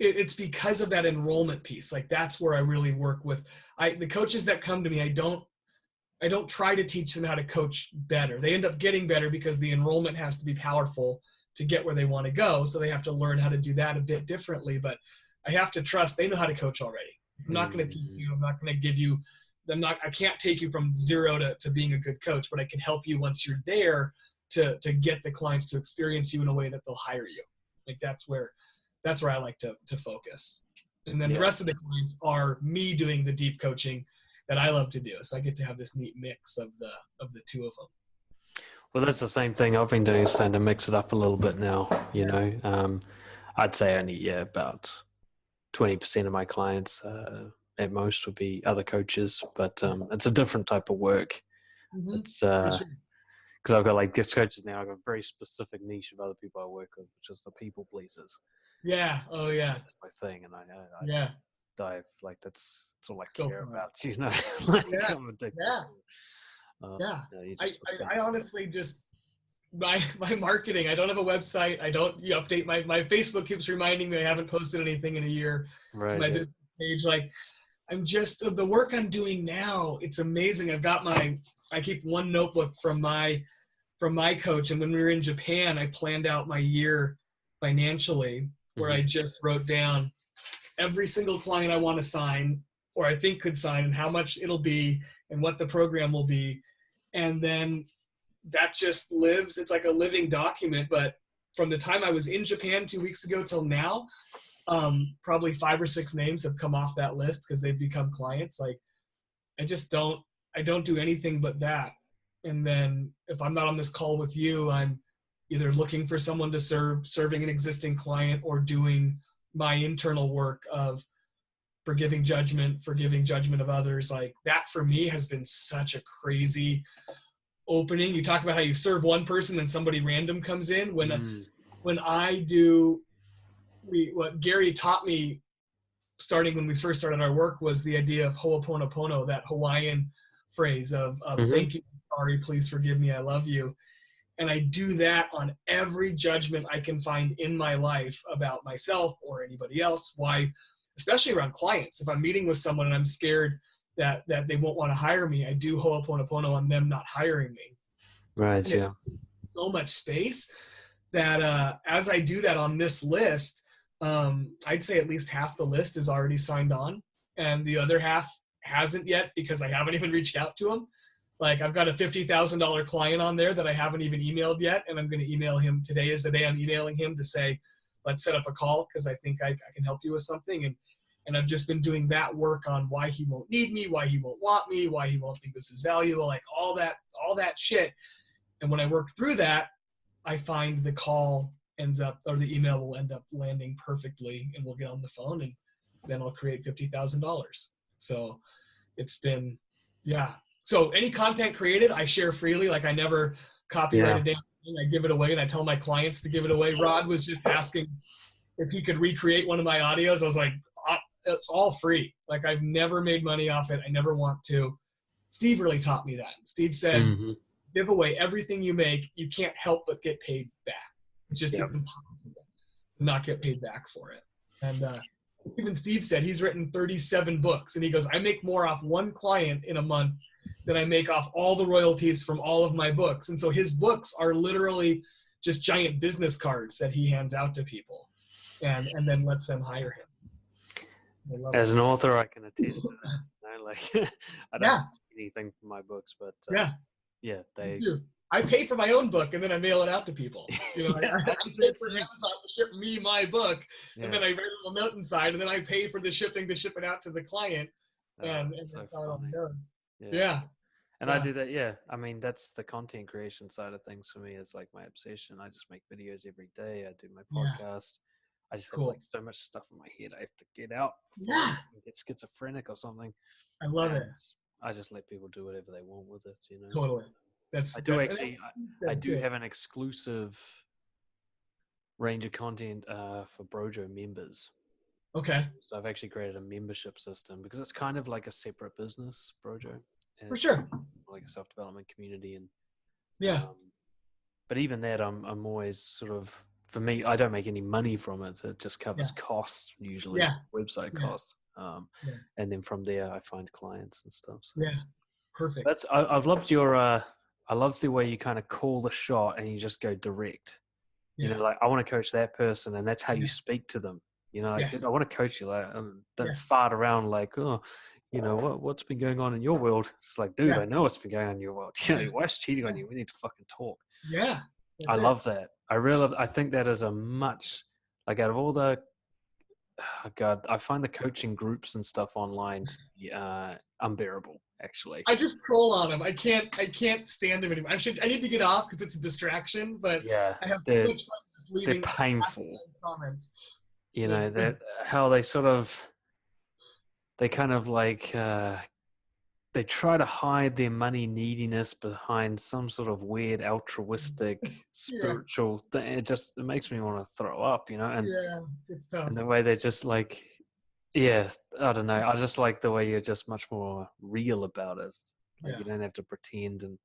B: it's because of that enrollment piece. Like that's where I really work with the coaches that come to me. I don't try to teach them how to coach better. They end up getting better because the enrollment has to be powerful to get where they want to go. So they have to learn how to do that a bit differently, but I have to trust they know how to coach already. I'm not going to teach you. I'm not going to give you, I can't take you from zero to being a good coach, but I can help you once you're there to get the clients to experience you in a way that they'll hire you. Like that's where I like to focus. And then the rest of the clients are me doing the deep coaching that I love to do. So I get to have this neat mix of the two of them.
A: Well, that's the same thing I've been doing, starting to mix it up a little bit now, you know. I'd say only, about 20% of my clients at most would be other coaches, but it's a different type of work. Mm-hmm. It's because I've got like guest coaches now. I've got a very specific niche of other people I work with, which is the people pleasers.
B: Yeah. Oh yeah.
A: That's my thing. And I
B: just
A: dive, like that's all I care about, you know. Like I'm addicted.
B: Yeah. I honestly just my marketing. I don't have a website. I don't update my Facebook keeps reminding me I haven't posted anything in a year.
A: Right.
B: To my business page. Like I'm just the work I'm doing now. It's amazing. I've got I keep one notebook from my coach. And when we were in Japan, I planned out my year financially where I just wrote down every single client I want to sign or I think could sign and how much it'll be and what the program will be. And then that just lives. It's like a living document. But from the time I was in Japan 2 weeks ago till now, probably 5 or 6 names have come off that list because they've become clients. Like I don't do anything but that. And then if I'm not on this call with you, I'm either looking for someone to serving an existing client or doing my internal work of forgiving judgment of others. Like that for me has been such a crazy opening. You talk about how you serve one person and somebody random comes in. When I do what Gary taught me starting when we first started our work was the idea of ho'oponopono, that Hawaiian phrase of thank you, sorry, please forgive me, I love you. And I do that on every judgment I can find in my life about myself or anybody else. Why, especially around clients. If I'm meeting with someone and I'm scared that they won't want to hire me, I do ho'oponopono on them not hiring me.
A: Right, yeah.
B: So much space that as I do that on this list, I'd say at least half the list is already signed on and the other half hasn't yet because I haven't even reached out to them. Like I've got a $50,000 client on there that I haven't even emailed yet. And I'm going to email him. Today is the day I'm emailing him to say, let's set up a call because I think I can help you with something. And I've just been doing that work on why he won't need me, why he won't want me, why he won't think this is valuable, like all that shit. And when I work through that, I find the call ends up, or the email will end up landing perfectly and we'll get on the phone and then I'll create $50,000. So it's been, yeah. So any content created, I share freely. Like I never copyright a damn thing. I give it away, and I tell my clients to give it away. Rod was just asking if he could recreate one of my audios. I was like, it's all free. Like I've never made money off it. I never want to. Steve really taught me that. Steve said, give away everything you make. You can't help but get paid back. It's impossible to not get paid back for it. And even Steve said he's written 37 books, and he goes, I make more off one client in a month than I make off all the royalties from all of my books. And so his books are literally just giant business cards that he hands out to people and then lets them hire him.
A: As an author, I can attest to that. You know, like I don't get anything from my books, but I
B: pay for my own book, and then I mail it out to people. You know, I pay for Amazon to ship me my book, and then I write a little note inside, and then I pay for the shipping to ship it out to the client, and that's how it all goes. Yeah.
A: And I do that. Yeah, I mean that's the content creation side of things for me. Is like my obsession. I just make videos every day. I do my podcast. I just have like so much stuff in my head I have to get out before I get schizophrenic or something.
B: I love it.
A: I just let people do whatever they want with it, you know.
B: Totally.
A: I do have an exclusive range of content for Brojo members.
B: Okay.
A: So I've actually created a membership system because it's kind of like a separate business, Brojo.
B: For sure.
A: Like a self-development community, and but even that, I'm always sort of, for me, I don't make any money from it. It just covers costs, usually website costs. And then from there, I find clients and stuff. So.
B: Yeah, perfect.
A: I've loved your, I love the way you kind of call the shot and you just go direct. You know, like I want to coach that person, and that's how you speak to them. You know, like, I want to coach you. Like, don't fart around like, oh, you know, what's been going on in your world? It's like, dude, I know what's been going on in your world. You know, your wife's cheating on you. We need to fucking talk.
B: Yeah.
A: I love that. I think that is a much, like out of all the, God, I find the coaching groups and stuff online unbearable, actually.
B: I just troll on them. I can't stand them anymore. I need to get off because it's a distraction, but I have too much fun just leaving.
A: They're painful.
B: Comments.
A: You know, that how they sort of, they kind of like, they try to hide their money neediness behind some sort of weird altruistic spiritual thing. It makes me want to throw up, you know? And
B: it's tough.
A: And the way they're just like, I don't know. I just like the way you're just much more real about it. Like you don't have to pretend. And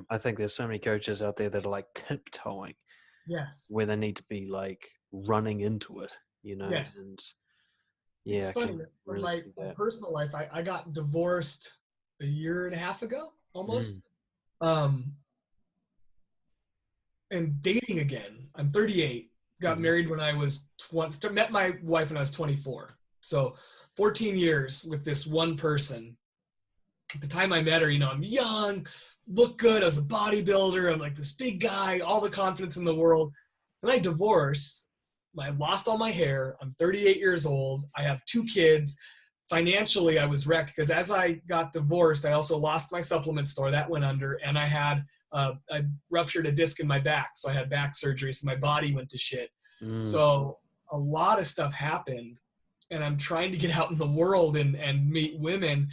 A: I think there's so many coaches out there that are like tiptoeing.
B: Yes.
A: Where they need to be like running into it, you know?
B: Yes.
A: And
B: it's funny. In my personal life, I got divorced a year and a half ago, almost. And dating again. I'm 38. Got married when I was 20. Met my wife when I was 24. So 14 years with this one person. At the time I met her, you know, I'm young, look good. I was a bodybuilder. I'm like this big guy, all the confidence in the world. Then I divorced. I lost all my hair. I'm 38 years old. I have 2 kids. Financially, I was wrecked because as I got divorced, I also lost my supplement store. That went under. And I had, I ruptured a disc in my back. So I had back surgery. So my body went to shit. So a lot of stuff happened. And I'm trying to get out in the world and meet women.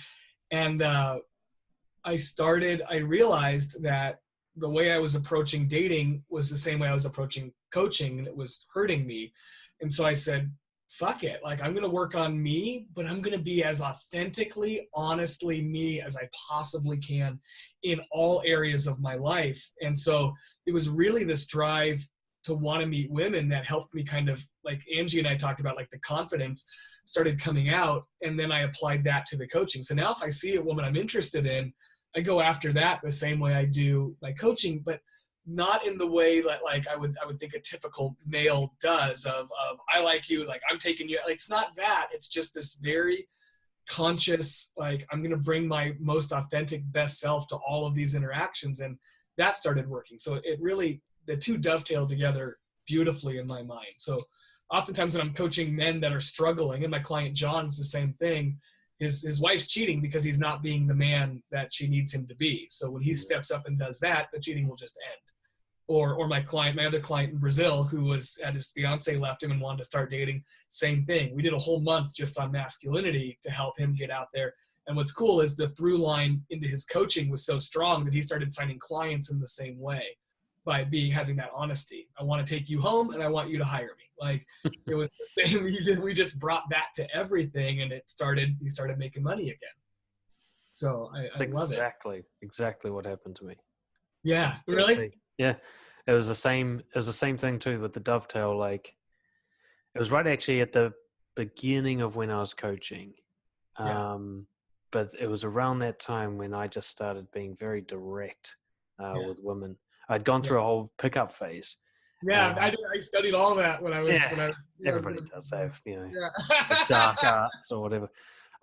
B: And I realized that the way I was approaching dating was the same way I was approaching coaching, and it was hurting me. And so I said, fuck it. Like, I'm going to work on me, but I'm going to be as authentically, honestly me as I possibly can in all areas of my life. And so it was really this drive to want to meet women that helped me kind of, like Angie and I talked about, like the confidence started coming out. And then I applied that to the coaching. So now if I see a woman I'm interested in, I go after that the same way I do my coaching, but not in the way that like I would think a typical male does of I like you, like I'm taking you. Like, it's not that. It's just this very conscious, like I'm going to bring my most authentic best self to all of these interactions. And that started working. So it really, the two dovetail together beautifully in my mind. So oftentimes when I'm coaching men that are struggling, and my client John's the same thing, his wife's cheating because he's not being the man that she needs him to be. So when he steps up and does that, the cheating will just end. Or my other client in Brazil, who was at his fiance left him and wanted to start dating, same thing. We did a whole month just on masculinity to help him get out there. And what's cool is the through line into his coaching was so strong that he started signing clients in the same way by having that honesty. I want to take you home and I want you to hire me. Like it was the same. We just brought that to everything, and he started making money again. So I love it.
A: Exactly what happened to me.
B: Yeah. Really?
A: Yeah. It was the same thing too with the dovetail. Like it was right actually at the beginning of when I was coaching.
B: Yeah.
A: But it was around that time when I just started being very direct with women. I'd gone through a whole pickup phase.
B: Yeah, I studied all that when I was.
A: Everybody does that, the dark arts or whatever.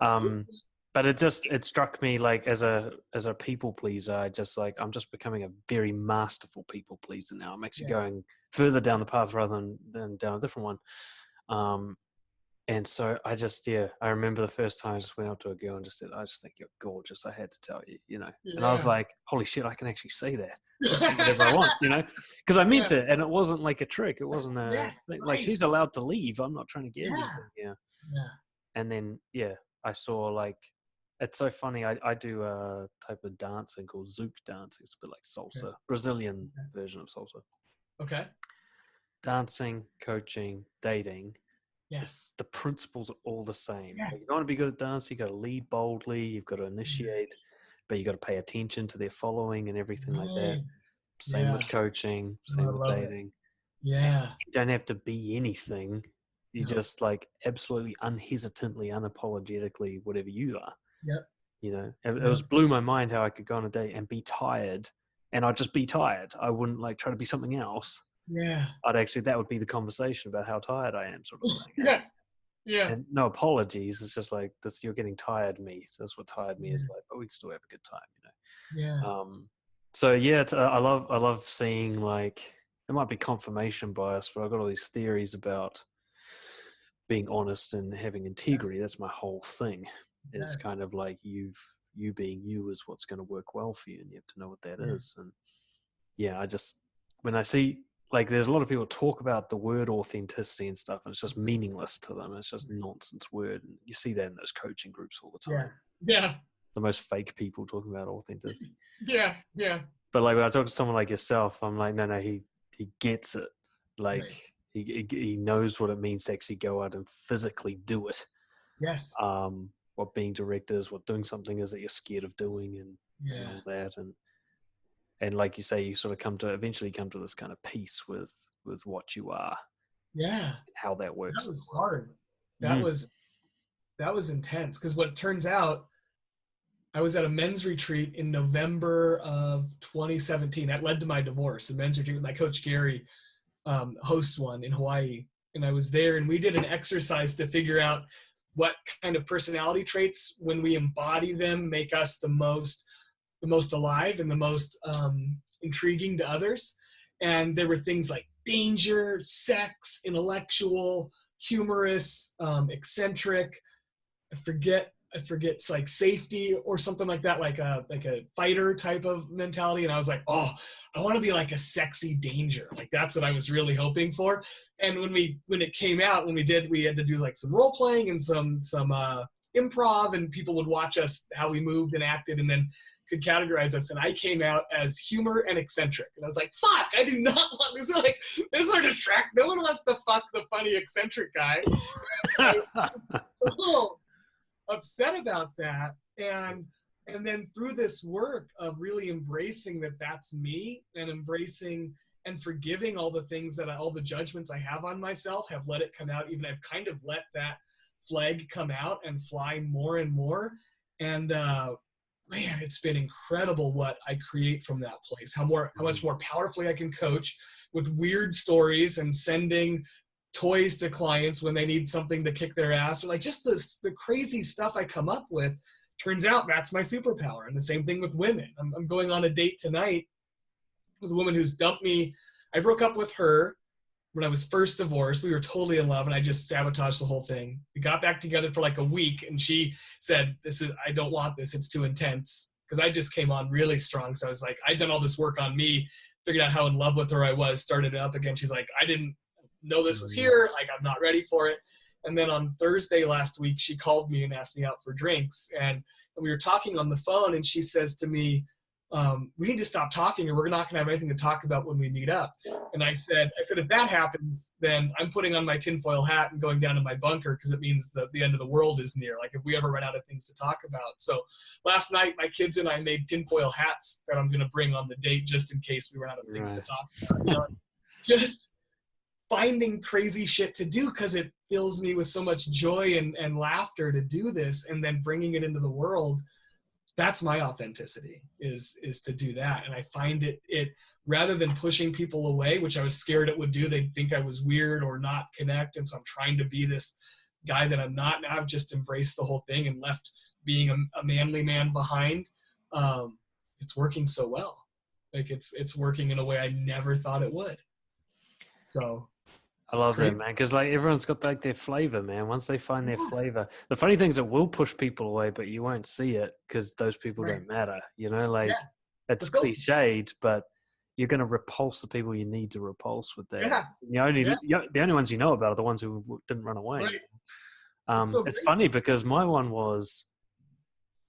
A: But it struck me like as a people pleaser, I'm just becoming a very masterful people pleaser now. I'm actually going further down the path rather than down a different one. And so I remember the first time I just went up to a girl and just said, I just think you're gorgeous. I had to tell you, And I was like, holy shit, I can actually say that. Whatever I want, because I meant it, and it wasn't like a trick. It wasn't like she's allowed to leave. I'm not trying to get anything. Yeah. And then, I saw like, it's so funny. I do a type of dancing called Zouk dance. It's a bit like salsa, Brazilian version of salsa.
B: Okay.
A: Dancing, coaching, dating.
B: Yes.
A: The principles are all the same. Like, if you want to be good at dance, you got to lead boldly, you've got to initiate, but you got to pay attention to their following and everything like that. Same with coaching, same with dating.
B: Yeah.
A: You don't have to be anything. You just like absolutely unhesitantly, unapologetically, whatever you are.
B: Yep.
A: It was blew my mind how I could go on a date and be tired, and I'd just be tired. I wouldn't like try to be something else.
B: Yeah.
A: That would be the conversation about how tired I am, sort of thing.
B: Yeah.
A: And no apologies. It's just like this. You're getting tired, me. So that's what tired me is like. But we can still have a good time,
B: Yeah.
A: So it's I love seeing like it might be confirmation bias, but I've got all these theories about being honest and having integrity. That's my whole thing. It's kind of like you being you is what's going to work well for you, and you have to know what that is. And when I see. Like there's a lot of people talk about the word authenticity and stuff, and it's just meaningless to them. It's just a nonsense word. And you see that in those coaching groups all the time.
B: Yeah.
A: The most fake people talking about authenticity.
B: Yeah.
A: But like when I talk to someone like yourself, I'm like, no, he gets it. Like he knows what it means to actually go out and physically do it.
B: Yes.
A: What being direct is, what doing something is that you're scared of doing, and all that, and like you say, you sort of eventually come to this kind of peace with what you are.
B: Yeah.
A: How that works.
B: That was hard. That was intense. Because what turns out, I was at a men's retreat in November of 2017. That led to my divorce. A men's retreat with my coach Gary hosts one in Hawaii. And I was there, and we did an exercise to figure out what kind of personality traits, when we embody them, make us the most alive and the most intriguing to others. And there were things like danger, sex, intellectual, humorous, eccentric. I forget it's like safety or something like that, like a fighter type of mentality. And I was like, oh, I want to be like a sexy danger. Like that's what I was really hoping for. And when it came out, we had to do like some role playing and some improv, and people would watch us how we moved and acted, and then could categorize us. And I came out as humor and eccentric. And I was like, fuck, I do not want this. This is a track. No one wants to fuck the funny eccentric guy. I was a little upset about that. And then through this work of really embracing that that's me, and embracing and forgiving all the things all the judgments I have on myself, have let it come out. Even I've kind of let that flag come out and fly more and more. And man, it's been incredible what I create from that place. How much more powerfully I can coach with weird stories and sending toys to clients when they need something to kick their ass, or like just the crazy stuff I come up with. Turns out that's my superpower. And the same thing with women. I'm going on a date tonight with a woman who's dumped me. I broke up with her when I was first divorced. We were totally in love, and I just sabotaged the whole thing. We got back together for like a week, and she said, I don't want this. It's too intense. Because I just came on really strong. So I was like, I'd done all this work on me figured out how in love with her I was, started it up again. She's like, I didn't know this was here. Like, I'm not ready for it. And then on Thursday last week, she called me and asked me out for drinks. And we were talking on the phone, and she says to me, we need to stop talking, or we're not going to have anything to talk about when we meet up. And I said, if that happens, then I'm putting on my tinfoil hat and going down to my bunker, because it means that the end of the world is near. Like, if we ever run out of things to talk about. So last night, my kids and I made tinfoil hats that I'm going to bring on the date just in case we run out of things to talk about. You know, just finding crazy shit to do, because it fills me with so much joy and laughter to do this, and then bringing it into the world. That's my authenticity, is to do that. And I find it rather than pushing people away, which I was scared it would do, they'd think I was weird or not connect. And so I'm trying to be this guy that I'm not. Now I've just embraced the whole thing and left being a manly man behind. It's working so well. Like, it's working in a way I never thought it would. So
A: I love that, man, because like everyone's got like their flavor, man. Once they find their flavor, the funny thing is it will push people away, but you won't see it because those people don't matter. You know, like it's cliched, but you're going to repulse the people you need to repulse with that. The only ones you know about are the ones who didn't run away. It's funny because my one was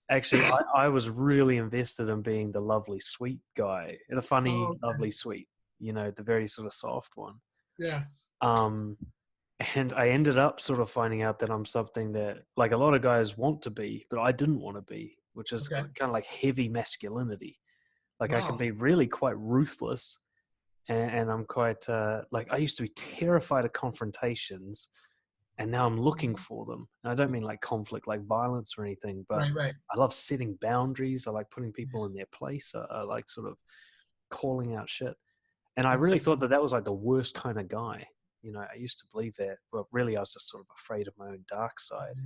A: actually I was really invested in being the lovely, sweet guy, the funny, lovely, sweet. You know, the very sort of soft one.
B: Yeah.
A: And I ended up sort of finding out that I'm something that like a lot of guys want to be, but I didn't want to be, which is kind of like heavy masculinity. Like I can be really quite ruthless, and I'm quite like I used to be terrified of confrontations, and now I'm looking for them. And I don't mean like conflict, like violence or anything, but I love setting boundaries. I like putting people in their place. I like sort of calling out shit. And I really thought that was like the worst kind of guy. You know, I used to believe that, but really I was just sort of afraid of my own dark side.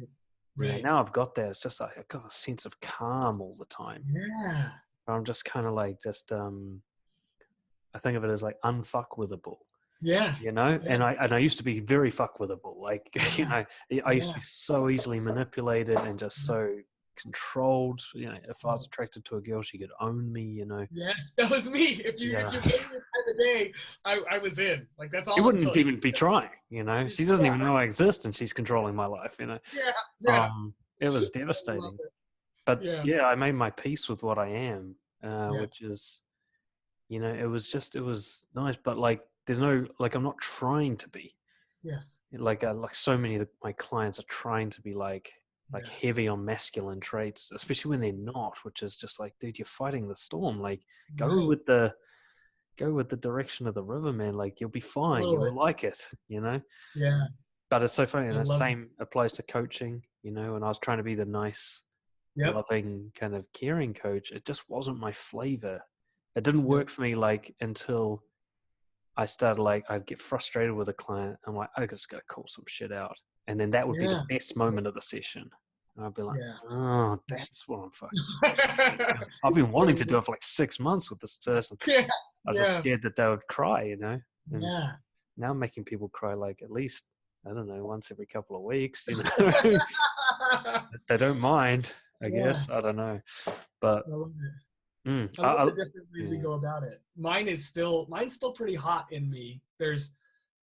A: You know, now I've got that. It's just like I've got a sense of calm all the time.
B: Yeah.
A: I'm just kind of like I think of it as like unfuckwithable.
B: Yeah.
A: You know, and I used to be very fuckwithable. Like, you know, I used to be so easily manipulated and just so controlled. You know, if I was attracted to a girl, she could own me, you know.
B: Yes, that was me. If you gave me the time of day, I was in. Like, that's all.
A: She wouldn't even be trying, you know. She doesn't even know I exist, and she's controlling my life, you know. It was devastating. But I made my peace with what I am, which is, you know, it was nice. But like, there's no, like, I'm not trying to be.
B: Yes.
A: Like so many of my clients are trying to be like heavy on masculine traits, especially when they're not, which is just like, dude, you're fighting the storm. Like, go with the direction of the river, man. Like, you'll be fine. You'll like it, you know?
B: Yeah.
A: But it's so funny. And the same applies to coaching, you know, and I was trying to be the nice, loving, kind of caring coach. It just wasn't my flavor. It didn't work for me, like, until I started, like, I'd get frustrated with a client. I'm like, I just got to call some shit out. And then that would be the best moment of the session. And I'd be like, oh, that's what I'm focused on. I've been wanting to do it for like 6 months with this person. I was just scared that they would cry, you know? And now I'm making people cry like at least, I don't know, once every couple of weeks, you know? They don't mind, I guess. I don't know. But
B: I love it. I love the different ways we go about it. Mine's still pretty hot in me. There's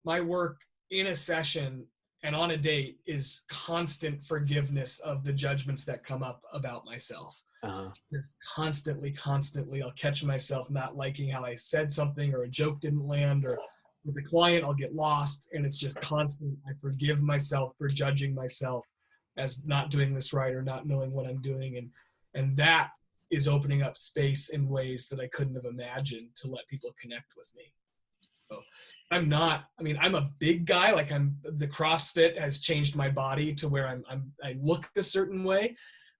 B: my work in a session and on a date is constant forgiveness of the judgments that come up about myself. Just constantly, I'll catch myself not liking how I said something, or a joke didn't land, or with a client, I'll get lost. And it's just constant. I forgive myself for judging myself as not doing this right, or not knowing what I'm doing. And that is opening up space in ways that I couldn't have imagined to let people connect with me. So I'm a big guy. Like, the CrossFit has changed my body to where I look a certain way.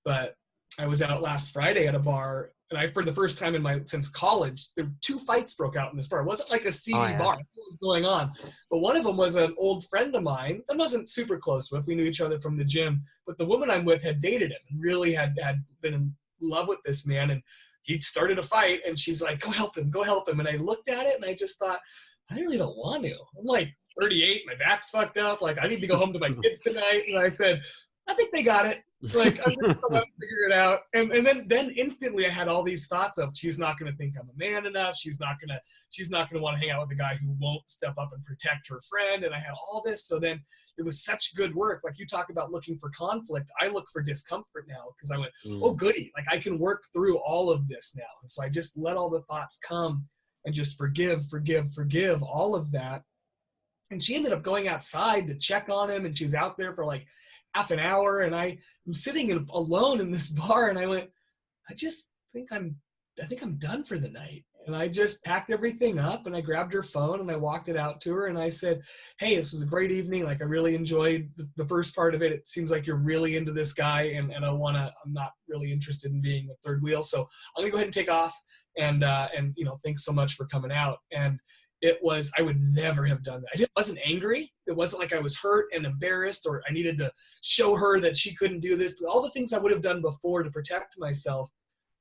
B: But I was out last Friday at a bar, and for the first time since college, 2 fights broke out in this bar. It wasn't like a seedy bar. What was going on? But one of them was an old friend of mine that I wasn't super close with. We knew each other from the gym, but the woman I'm with had dated him and really had been in love with this man. And he started a fight, and she's like, go help him. And I looked at it, and I just thought, I really don't want to. I'm like 38, my back's fucked up. Like, I need to go home to my kids tonight. And I said, I think they got it. Like, I'm just gonna figure it out. And then instantly I had all these thoughts of, she's not gonna think I'm a man enough. She's not gonna want to hang out with a guy who won't step up and protect her friend. And I had all this. So then it was such good work. Like, you talk about looking for conflict. I look for discomfort now, because I went, oh goody, like I can work through all of this now. And so I just let all the thoughts come and just forgive all of that. And she ended up going outside to check on him, and she was out there for like half an hour, and I'm sitting alone in this bar, and I went, I think I'm done for the night. And I just packed everything up, and I grabbed her phone, and I walked it out to her, and I said, hey, this was a great evening. Like, I really enjoyed the first part of it. It seems like you're really into this guy, and I'm not really interested in being a third wheel. So I'm gonna go ahead and take off, and thanks so much for coming out. And I would never have done that. I wasn't angry. It wasn't like I was hurt and embarrassed, or I needed to show her that she couldn't do this. All the things I would have done before to protect myself.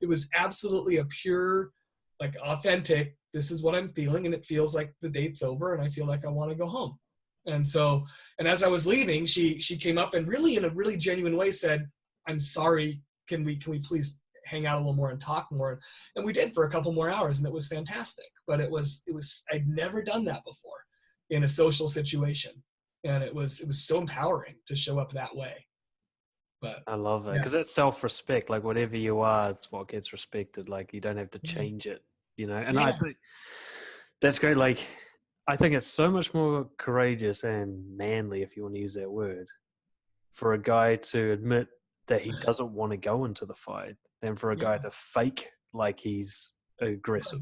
B: It was absolutely a pure, like, authentic, this is what I'm feeling, and it feels like the date's over, and I feel like I want to go home. And so, and as I was leaving, she came up and really, in a really genuine way, said, I'm sorry, can we please hang out a little more and talk more? And we did for a couple more hours, and it was fantastic. But it was I'd never done that before in a social situation, and it was so empowering to show up that way. But
A: I love it, because it's self-respect. Like, whatever you are, it's what gets respected. Like, you don't have to change it, and I think that's great. Like, I think it's so much more courageous and manly, if you want to use that word, for a guy to admit that he doesn't want to go into the fight than for a guy to fake like he's aggressive.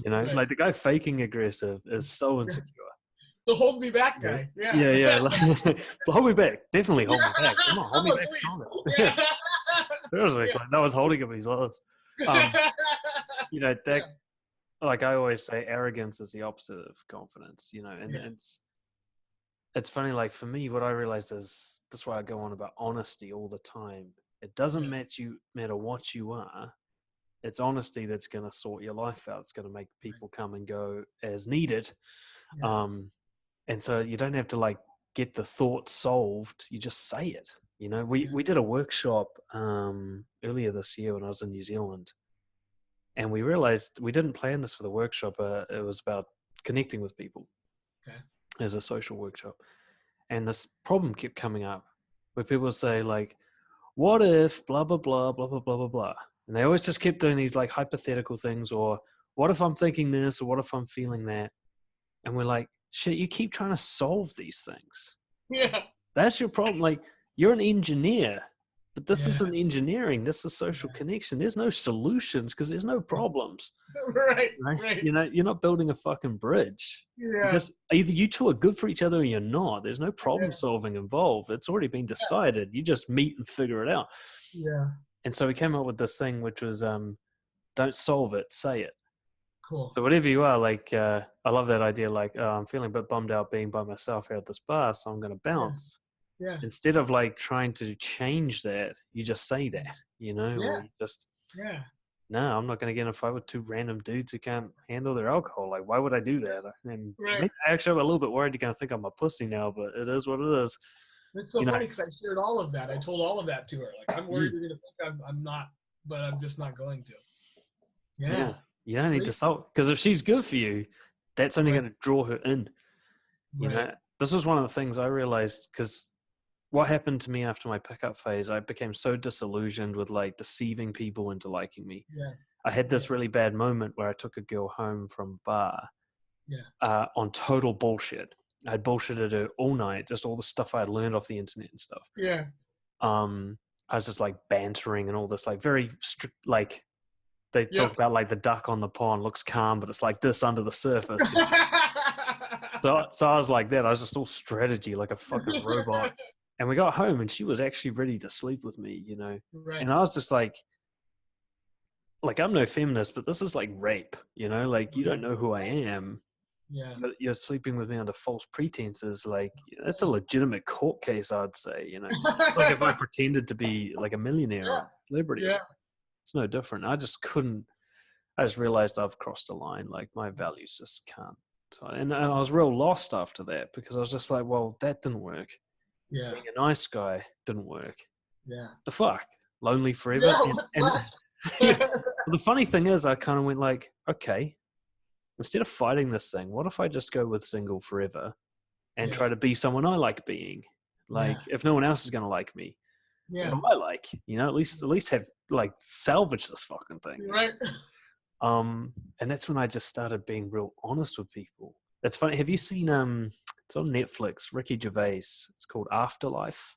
A: Like, the guy faking aggressive is so insecure.
B: The hold me back guy.
A: Yeah. Like, hold me back. Definitely hold me back. Come on, hold me back. Seriously, like, no one's holding him. He's lost. That. Like, I always say, arrogance is the opposite of confidence. And it's funny. Like, for me, what I realized is, that's why I go on about honesty all the time. It doesn't matter what you are. It's honesty that's going to sort your life out. It's going to make people come and go as needed. And so you don't have to, like, get the thought solved. You just say it. We did a workshop earlier this year when I was in New Zealand, and we realized we didn't plan this for the workshop. It was about connecting with people as a social workshop. And this problem kept coming up where people say, like, what if blah, blah, blah, blah, blah, blah, blah, blah. And they always just kept doing these, like, hypothetical things, or what if I'm thinking this, or what if I'm feeling that? And we're like, shit, you keep trying to solve these things.
B: Yeah.
A: That's your problem. Like, you're an engineer, but this isn't engineering. This is social connection. There's no solutions because there's no problems.
B: Right.
A: You're not building a fucking bridge.
B: Yeah.
A: Just either you two are good for each other or you're not. There's no problem solving involved. It's already been decided. You just meet and figure it out.
B: Yeah.
A: And so we came up with this thing, which was, don't solve it, say it.
B: Cool.
A: So whatever you are, like, I love that idea. Like, I'm feeling a bit bummed out being by myself here at this bar, so I'm going to bounce.
B: Yeah.
A: Instead of, like, trying to change that, you just say that, or you just, no, I'm not going to get in a fight with two random dudes who can't handle their alcohol. Like, why would I do that? And actually, I'm a little bit worried you're going to think I'm a pussy now, but it is what it is.
B: It's so funny because I shared all of that. I told all of that to her. Like, I'm worried you're going to think I'm not, but I'm just not going to. Yeah.
A: You don't need to solve, because if she's good for you, that's only going to draw her in. This was one of the things I realized, because what happened to me after my pickup phase, I became so disillusioned with, like, deceiving people into liking me. I had this really bad moment where I took a girl home from a bar on total bullshit. I had bullshitted her all night, just all the stuff I had learned off the internet and stuff. I was just, like, bantering and all this, like, very strict, like, they talk about, like, the duck on the pond looks calm, but it's like this under the surface. So I was like that. I was just all strategy, like a fucking robot. And we got home, and she was actually ready to sleep with me, And I was just like, I'm no feminist, but this is like rape, Like, you don't know who I am. But you're sleeping with me under false pretenses. Like, that's a legitimate court case, I'd say, Like, if I pretended to be, like, a millionaire or a celebrity. It's no different. I just realized I've crossed a line. Like, my values just can't. And I was real lost after that, because I was just like, well, that didn't work.
B: Yeah.
A: Being a nice guy didn't work.
B: Yeah.
A: The fuck? Lonely forever?
B: Yeah. What's left?
A: Yeah. Well, the funny thing is, I kind of went like, okay, instead of fighting this thing, what if I just go with single forever and
B: Yeah.
A: try to be someone I like being? Like,
B: Yeah.
A: if no one else is going to like me, what
B: Yeah.
A: do I like? You know, at least have like salvage this fucking thing.
B: Right.
A: And that's when I just started being real honest with people. It's funny. Have you seen it's on Netflix, Ricky Gervais. It's called Afterlife.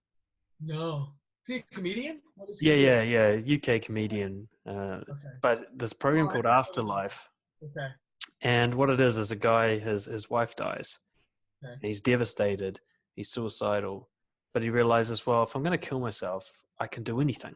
B: No. Is he a comedian? What does he do?
A: Yeah. UK comedian.
B: Okay.
A: But this program
B: Oh,
A: called Afterlife.
B: Okay.
A: And what it is a guy, his wife dies.
B: Okay.
A: And he's devastated. He's suicidal. But he realizes, well, if I'm going to kill myself, I can do anything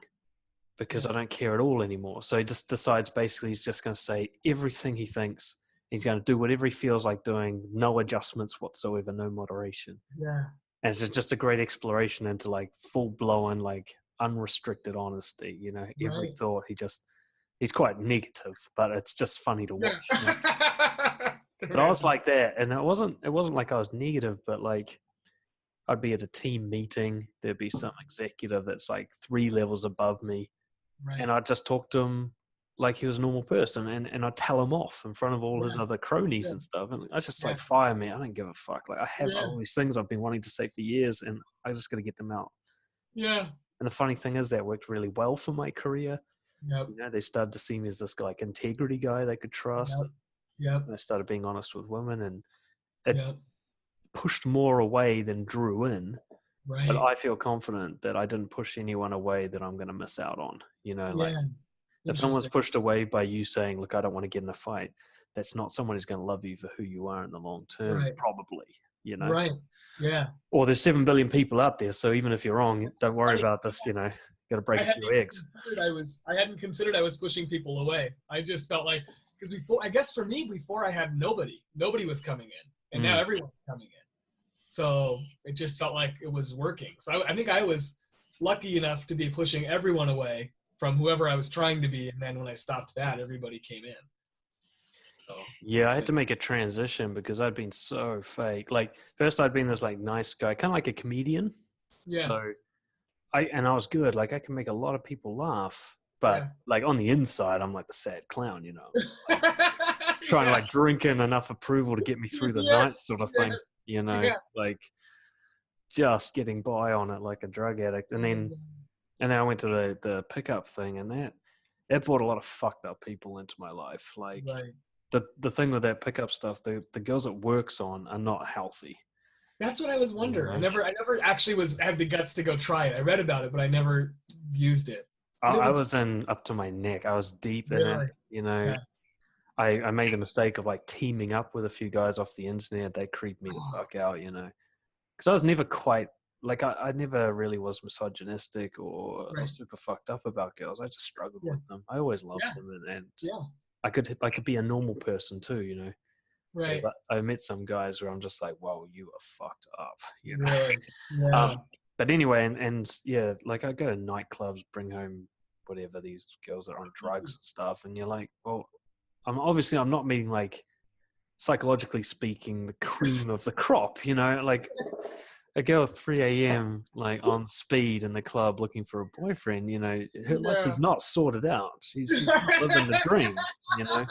A: because I don't care at all anymore. So he just decides basically he's just going to say everything he thinks. He's going to do whatever he feels like doing, no adjustments whatsoever, no moderation.
B: Yeah.
A: And it's just a great exploration into like full-blown, like unrestricted honesty. You know, every
B: Right.
A: thought he's quite negative, but it's just funny to watch.
B: Yeah.
A: You know? But I was like that, and it wasn't like I was negative, but like I'd be at a team meeting, there'd be some executive that's like 3 levels above me,
B: Right.
A: and I'd just talk to him like he was a normal person, and I'd tell him off in front of all his other cronies and stuff, and I just like, fire me, I don't give a fuck. Like I have all these things I've been wanting to say for years, and I just got to get them out.
B: Yeah.
A: And the funny thing is that worked really well for my career.
B: Yep.
A: You know, they started to see me as this like integrity guy they could trust.
B: Yep.
A: And I started being honest with women, and it
B: Yep.
A: pushed more away than drew in.
B: Right.
A: But I feel confident that I didn't push anyone away that I'm going to miss out on. You know, like if someone's pushed away by you saying, look, I don't want to get in a fight, that's not someone who's going to love you for who you are in the long term, probably, you know?
B: Right. Yeah.
A: Or there's 7 billion people out there. So even if you're wrong, don't worry about this, you know, got to break a few eggs.
B: I hadn't considered I was pushing people away. I just felt like, because before, I guess for me, before I had nobody was coming in, and now everyone's coming in. So it just felt like it was working. So I think I was lucky enough to be pushing everyone away from whoever I was trying to be. And then when I stopped that, everybody came in. So,
A: yeah, I had to make a transition because I'd been so fake. Like first I'd been this like nice guy, kind of like a comedian.
B: Yeah.
A: So I was good. Like I can make a lot of people laugh, but like on the inside, I'm like the sad clown, you know, like, trying to like drink in enough approval to get me through the night sort of thing, you know, like just getting by on it like a drug addict. And then I went to the pickup thing, and that brought a lot of fucked up people into my life. Like the thing with that pickup stuff, the girls it works on are not healthy.
B: That's what I was wondering. I never actually had the guts to go try it. I read about it, but I never used it.
A: I was in up to my neck. I was deep in it, you know. Yeah. I made the mistake of like teaming up with a few guys off the internet. They creeped me the fuck out, you know, because I was never quite like I never really was misogynistic or super fucked up about girls. I just struggled with them. I always loved them, and I could be a normal person too, you know.
B: Right.
A: I met some guys where I'm just like, whoa, you are fucked up, you know.
B: Right. Yeah.
A: But anyway, and yeah, like I go to nightclubs, bring home whatever these girls that are on drugs and stuff, and you're like, well, I'm not meeting like psychologically speaking the cream of the crop, you know, like a girl at 3 a.m. like on speed in the club looking for a boyfriend, you know, her life is not sorted out. She's not living the dream, you know.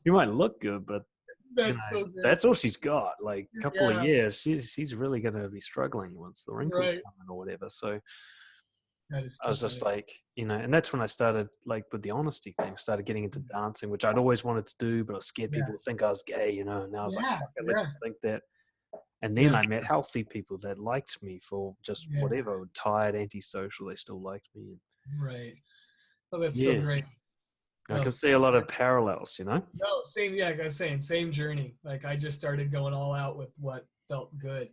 A: You might look good, but that's all she's got. Like a couple of years, she's really going to be struggling once the wrinkles come in or whatever. So I was just like, you know, and that's when I started like with the honesty thing, started getting into dancing, which I'd always wanted to do, but I was scared people would think I was gay, you know, and I was like, fuck, I let them think that. And then I met healthy people that liked me for just whatever, tired, antisocial, they still liked me.
B: Right. Oh, that's so great.
A: I can see a lot of parallels, you know?
B: No, same, like I was saying, same journey. Like I just started going all out with what felt good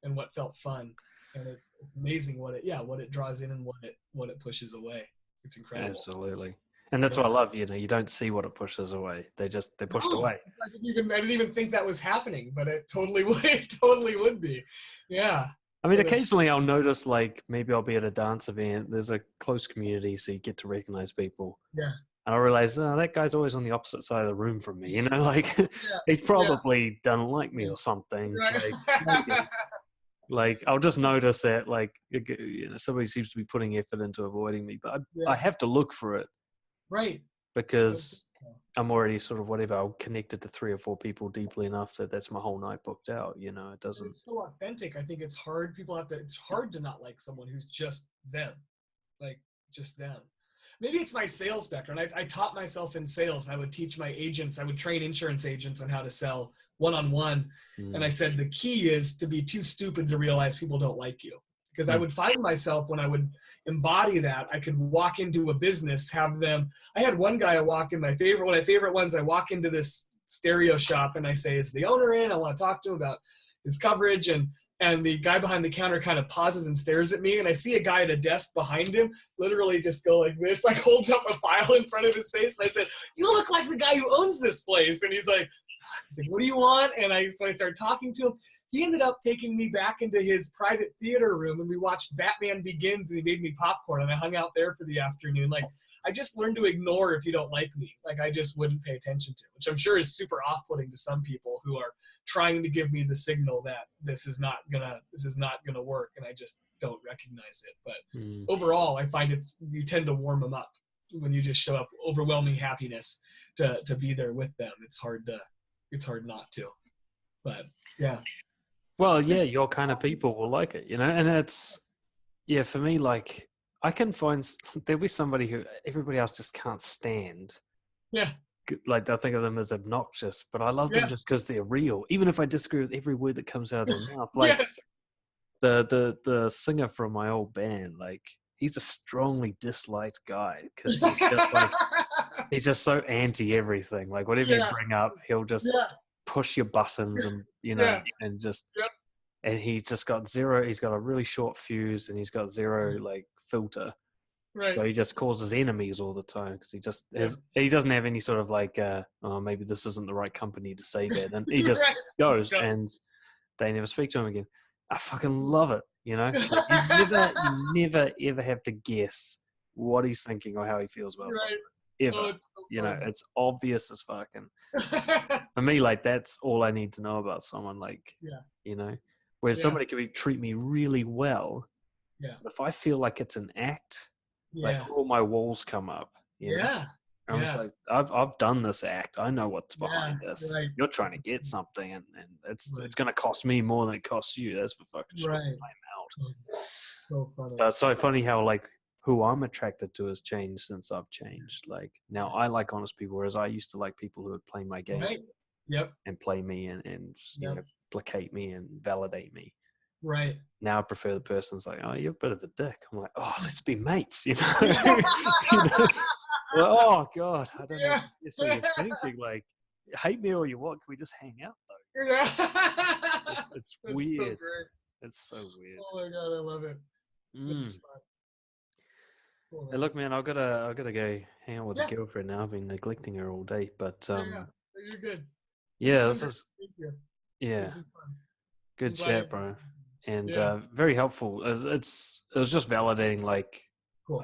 B: and what felt fun. And it's amazing what it draws in and what it pushes away. It's incredible.
A: Absolutely. And that's what I love, you know, you don't see what it pushes away. They're pushed away.
B: I didn't even think that was happening, but it totally would be. Yeah.
A: I mean, occasionally I'll notice like maybe I'll be at a dance event. There's a close community, so you get to recognize people.
B: Yeah.
A: And I realize, that guy's always on the opposite side of the room from me. You know, like he's probably doesn't like me or something.
B: Right.
A: Like, Like, I'll just notice that, like, somebody seems to be putting effort into avoiding me, but I have to look for it.
B: Right.
A: Because I'm already sort of whatever, I'm connected to 3 or 4 people deeply enough that that's my whole night booked out, it doesn't.
B: It's so authentic. I think it's hard. It's hard to not like someone who's just them, like just them. Maybe it's my sales background. I taught myself in sales, and I would teach my agents, I would train insurance agents on how to sell one-on-one. And I said, the key is to be too stupid to realize people don't like you. Because I would find myself when I would embody that, I could walk into a business, have them. I had one guy one of my favorite ones, I walk into this stereo shop and I say, is the owner in? I want to talk to him about his coverage. And the guy behind the counter kind of pauses and stares at me. And I see a guy at a desk behind him literally just go like this, like holds up a file in front of his face. And I said, you look like the guy who owns this place. And he's like, what do you want? So I started talking to him. He ended up taking me back into his private theater room, and we watched Batman Begins, and he made me popcorn, and I hung out there for the afternoon. Like, I just learned to ignore if you don't like me. Like, I just wouldn't pay attention to, which I'm sure is super off-putting to some people who are trying to give me the signal that this is not gonna work, and I just don't recognize it. But overall, I find you tend to warm them up when you just show up, overwhelming happiness to be there with them. It's hard not to. But yeah.
A: Well, yeah, your kind of people will like it, and it's, for me, like, I can find, there'll be somebody who everybody else just can't stand.
B: Yeah.
A: Like, they'll think of them as obnoxious, but I love them just because they're real, even if I disagree with every word that comes out of their mouth. Like, the singer from my old band, like, he's a strongly disliked guy because he's just like, he's just so anti everything. Like, whatever you bring up, he'll just push your buttons and and just and he's just got zero. He's got a really short fuse and he's got zero like filter.
B: Right.
A: So he just causes enemies all the time because he doesn't have any sort of like oh, maybe this isn't the right company to say that, and he just goes and they never speak to him again. I fucking love it. Like, you never ever have to guess what he's thinking or how he feels about something. Ever.
B: Oh, it's so
A: it's obvious as fucking. For me, like, that's all I need to know about someone. Like, whereas somebody can treat me really well.
B: Yeah.
A: But if I feel like it's an act, like, all my walls come up. I'm just like, I've done this act. I know what's behind this.
B: Right.
A: You're trying to get something, and it's going to cost me more than it costs you. That's for fucking sure.
B: Right.
A: So funny. So it's so funny how, like, who I'm attracted to has changed since I've changed. Like, now I like honest people, whereas I used to like people who would play my game and play me and placate me and validate me.
B: Right.
A: Now I prefer the person who's like, oh, you're a bit of a dick. I'm like, oh, let's be mates, Well, oh, God, I don't know. It's what you're thinking. Like, hate me all you want. Can we just hang out, though?
B: Yeah.
A: It's weird. It's so weird.
B: Oh, my God, I love it. It's fun.
A: Cool, hey, look, man, I've got to go hang out with a girlfriend now. I've been neglecting her all day, but
B: you're good.
A: This is
B: This is fun.
A: good chat, bro, and very helpful. It was just validating. Like,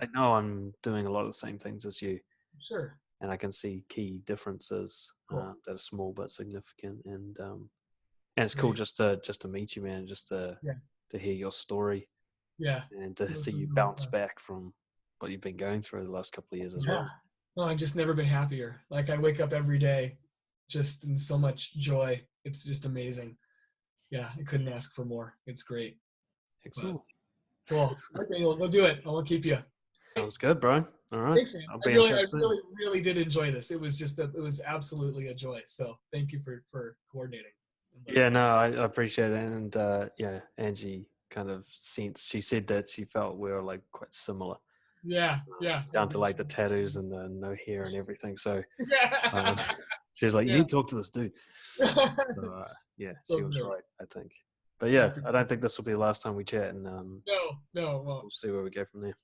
A: I know I'm doing a lot of the same things as you,
B: sure,
A: and I can see key differences that are small but significant, and it's cool just to meet you, man, just to hear your story, and to see you bounce back from what you've been going through the last couple of years as well.
B: No, I've just never been happier. Like, I wake up every day just in so much joy. It's just amazing. Yeah, I couldn't ask for more. It's great.
A: Excellent.
B: But, cool. Okay, we'll do it. I won't keep you.
A: Sounds good, bro. All right.
B: Thanks, man. I really did enjoy this. It was it was absolutely a joy. So thank you for coordinating.
A: Yeah, no, I appreciate that. And Angie kind of she said that she felt we were like quite similar.
B: Yeah.
A: Down to like the tattoos and the no hair and everything. So she was like, you need to talk to this dude. So, she was right, I think. But I don't think this will be the last time we chat. And
B: no.
A: We'll see where we go from there.